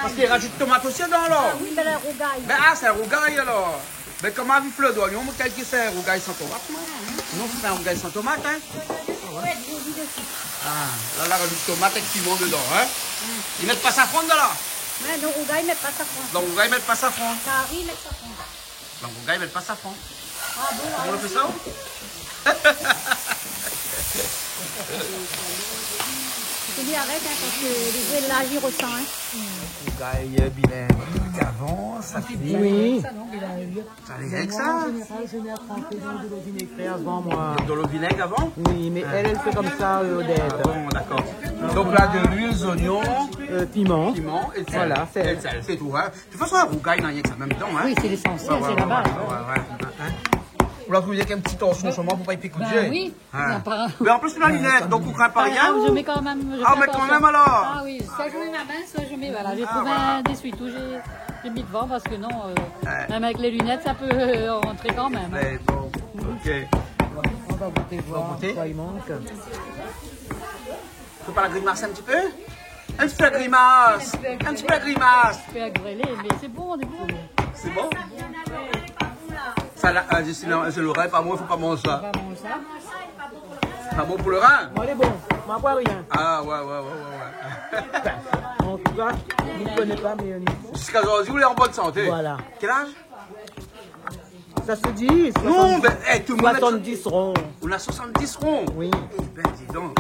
Parce qu'il rajoute tomate aussi dedans, alors. Ah oui, mais la rougaille. C'est un rougaille, alors. Mais comment vous faites d'oignon? Quel que c'est un rougaille sans tomate? Non, c'est un rougaille sans tomate, hein? Là, on rajoute tomate avec piment dedans, hein? Ils mettent pas safran dedans, là? Ouais, non, rougaille, ils mettent pas safran. Dans le rougaille, ils mettent pas safran. Carrie, ils mettent safran. Dans le rougaille, ils mettent pas safran. Ah bon? Comment on fait ça? Je dis arrête, hein, parce que les élages, ils ressentent, hein. Rougaille bilingue avant, ça finit. Oui. Ça allait avec ça? En général, je mets à tremper dans de l'eau vinaigre avant moi. De l'eau vinaigre avant? Oui, mais elle fait comme ça, Odette. Bon, d'accord. Donc là, de l'huile, des oignons, piment. Piment et sel. Voilà, sel. C'est tout. Hein. De toute façon, un rougaille, il n'y a que ça même temps. Hein. Oui, c'est l'essentiel, c'est la base. Pour la trouver avec un petit torchon sur moi pour pas y piquer. Ben oui. Mais en plus, tu as la lunette, donc on craint pas rien. Je mets quand même. Ah, mais quand même alors. Ah oui, soit je mets ma main, soit je mets. Voilà, j'ai trouvé un essuie-tout. J'ai mis devant parce que non, même avec les lunettes, ça peut rentrer quand même. Mais bon, ok. On va goûter voir quoi il manque. Faut pas la grimace un petit peu? Un petit peu la grimace. Un petit peu la grimace. Je peux agréler, mais c'est bon, c'est bon. C'est bon? Ça, c'est le rein, pas moi, il faut pas manger ça. C'est pas bon pour le rein? Bon, c'est bon, on va boire rien. Ah, ouais. En tout cas, je ne connais pas, mais... Jusqu'à aujourd'hui, vous êtes en bonne santé. Voilà. Quel âge? Ça se dit, 70, non, ben, hey, tout le monde 70 ronds. On a 70 ronds? Oui. Ben, dis donc.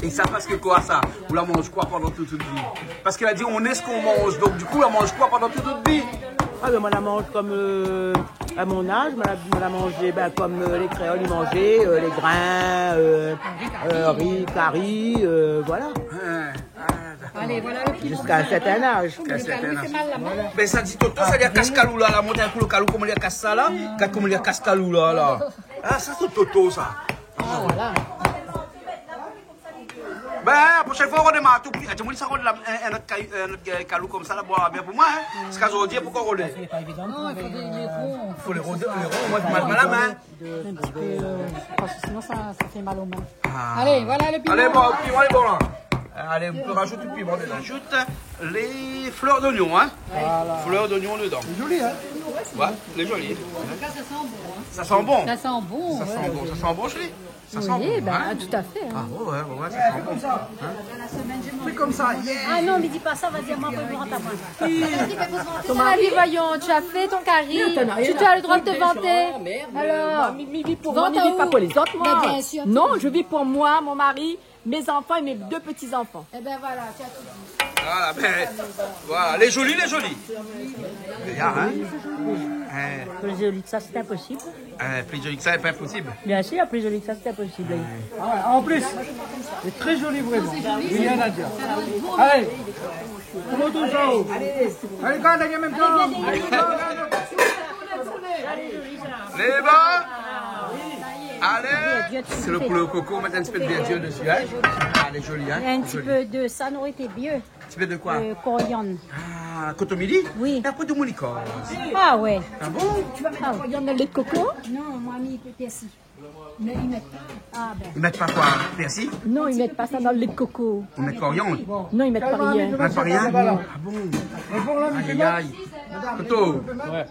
Et ça parce que quoi, ça? Vous la mangez quoi pendant toute votre vie? Parce qu'elle a dit, on est ce qu'on mange. Donc, du coup, on la mange quoi pendant toute votre vie? Ah, ben, moi, la mange comme à mon âge. Moi, la mangeais comme les créoles, ils mangeaient les grains, riz, carie, voilà. Allez, voilà le piment. Jusqu'à un certain âge. Mais ça dit tout, ça veut dire cascalou là, la montagne pour le calou, comment il y a casse ça là? Regarde comment il y a cascalou là. Ah, ça c'est toto ça. Ah, voilà. Ben, la prochaine fois, on redémarre tout. Tu me dis ça, un autre calou comme ça, là, bien pour moi. C'est qu'aujourd'hui, pourquoi rouler? Non, il faut les ronds. Il faut les ronds, moi, je mal à la main. Un petit peu, parce que sinon, ça fait mal aux mains. Allez, voilà le piment. Allez, bon, le piment est bon là. Allez, on peut rajouter le piment. On ajoute les fleurs d'oignon, hein. Voilà. Fleurs d'oignon dedans. C'est joli, hein? Ouais, les jolies. En tout cas, ça sent bon. Hein. Ça sent bon? Ça sent bon. Ça sent bon, ça sent bon, chérie? Ça sent oui, bon, ben, hein? tout à fait. Hein. Ah ouais, ça sent bon. Ça. C'est comme ça. Ah non, mais dis pas ça, vas-y, moi, je rentre à moi. Ton mari, voyons, tu as fait ton carré. Tu as le droit de te vanter. Alors, mi vis pour moi, mi vis pas pour les autres, moi. Bien sûr. Non, je vis pour moi, mon mari, mes enfants et mes 2 petits-enfants. Eh ben voilà, tu as tout dit. Voilà, ben, voilà, les jolis. Regarde, hein? Plus joli que ça, c'est impossible. Plus joli que ça, c'est pas impossible. Bien sûr, plus joli que ça, c'est impossible. En plus, c'est très joli vraiment. Rien à dire. Allez, comment tout ça? Allez, quand en même temps. Les bas. Allez. C'est le poulet au coco, on met un petit peu de verdure dessus, hein? Ah, elle est jolie, hein? Un petit peu de ça n'aurait été mieux. Un petit peu de quoi? Coriandre. Ah, cotomili? Oui. Un peu de molicor. Ah ouais. Ah bon? Tu vas mettre coriandre dans le lait de coco? Non, moi, mis persil. Mais ils mettent pas. Ah ben. Ils mettent pas quoi? Persil? Non, ils mettent pas ça dans le lait de coco. On met coriandre? Non, ils mettent pas rien. Ils mettent pas rien? Ah bon? Aïe. Toto,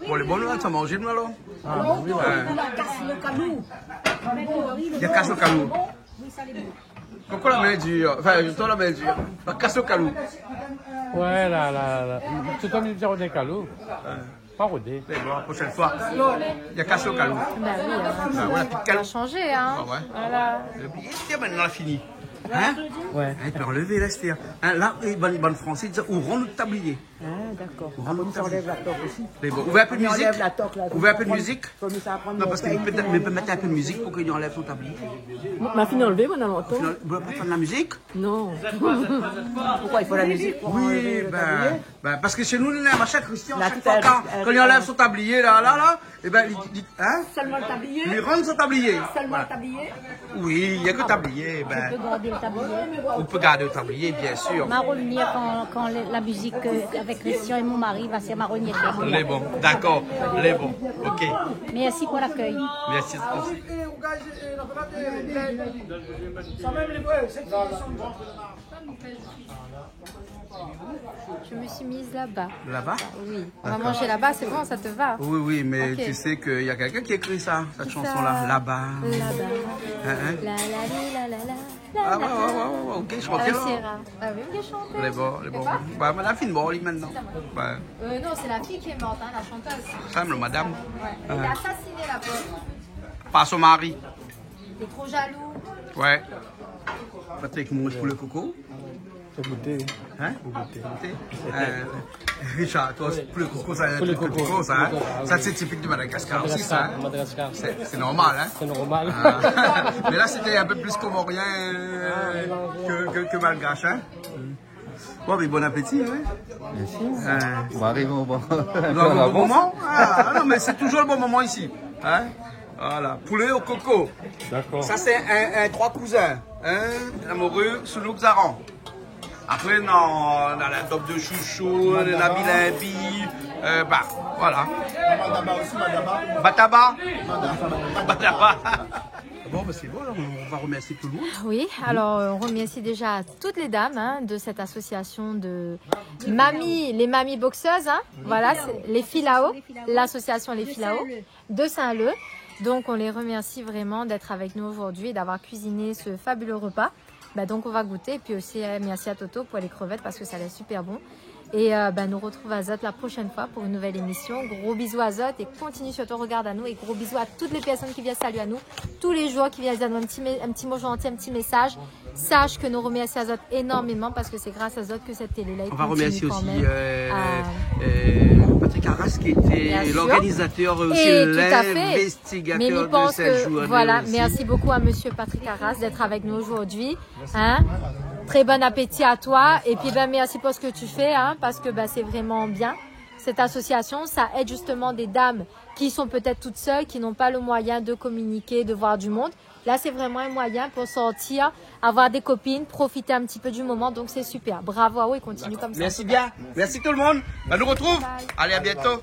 bon, les bons, ça manger, nous alors? Ah oui, le calou. Il y a casse au calou. Pourquoi la main est dure? Enfin, toi la main est dure. La casse au calou. Ouais, tu t'en dis rodé calou. Pas rodé. Mais bon, la prochaine fois, il y a casse au calou. Bah oui, Ça va changer, hein. Ah ouais. Voilà. Et maintenant, on a fini. Hein? Ouais. Tu peux enlever la stère. Là, bonne français, on rend le tablier. Ah, d'accord. On s'enlève la toque aussi. Mais bon, ouvrez un peu de musique. Ouvrez un peu de musique. Non, parce qu'il peut mettre un peu de musique pour qu'il enlève son tablier. Ma fille enlevée, moi, dans longtemps. Vous voulez pas faire de la musique? Non. Pourquoi il faut la musique pour oui, parce que chez nous, on a un machin Christian, chaque fois quand il enlève son tablier, là, et ben, hein? Seulement le tablier. Il rend son tablier. Seulement le tablier. Oui, il n'y a que le tablier. Ben, on peut garder le tablier, bien sûr. Ma revenir quand la musique avec Christian et mon mari va se marronnier. Les bons, d'accord, les bons, ok. Merci pour l'accueil. Merci. Je me suis mise là-bas. Là-bas? Oui. On va manger là-bas, c'est bon, ça te va? Oui, mais tu sais qu'il y a quelqu'un qui écrit ça, cette chanson-là. Là-bas. Là-bas. La la la la la. Ah ouais, ok, je chantais là. Ah oui, ok, chanter. Les bons. Bah, la fille morte maintenant. Non, c'est la fille qui est morte, hein, la chanteuse. Ça, le madame. Ouais. Elle est assassinée, la pauvre. Par son mari. Il est trop jaloux. Ouais. Patrick mange pour le coco. Faut goûter. Hein? Faut goûter. Richard, toi, pour le coco, ça, hein? Ça, c'est typique du Madagascar aussi, ça. Madagascar. C'est normal, hein? C'est normal. Mais là, c'était un peu plus comorien que malgache, hein? Bon, mais bon appétit, hein. Merci. On va arriver au bon moment. Ah, non, mais c'est toujours le bon moment ici. Hein? Voilà, poulet au coco. D'accord. Ça, c'est un trois cousins. Un morue, Soulouk Zaran. Après, on a la top de chouchou, la bilimbi. Voilà. Bataba. Bon, c'est bon, alors on va remercier tout le monde. Oui, alors on remercie déjà toutes les dames de cette association de les mamies boxeuses. Voilà, les Filao, l'association Les Filao de Saint-Leu. Donc on les remercie vraiment d'être avec nous aujourd'hui et d'avoir cuisiné ce fabuleux repas. Donc on va goûter et puis aussi merci à Toto pour les crevettes parce que ça a l'air super bon. Et nous retrouve à Zot la prochaine fois pour une nouvelle émission. Gros bisous à Zot et continue sur ton regard à nous. Et gros bisous à toutes les personnes qui viennent saluer à nous. Tous les jours qui viennent dire un petit mot gentil, un petit message. Sache que nous remercions à Zot énormément parce que c'est grâce à Zot que cette télé-là est. On va remercier aussi Patrick Arras qui était l'organisateur aussi, l'investigateur de cette journée. Voilà, merci beaucoup à monsieur Patrick Arras d'être avec nous aujourd'hui. Très bon appétit à toi et puis merci pour ce que tu fais parce que c'est vraiment bien. Cette association, ça aide justement des dames qui sont peut-être toutes seules, qui n'ont pas le moyen de communiquer, de voir du monde. Là, c'est vraiment un moyen pour sortir, avoir des copines, profiter un petit peu du moment. Donc, c'est super. Bravo à eux et continue comme ça. Merci bien. Merci tout le monde. On nous retrouve. Allez, à bientôt.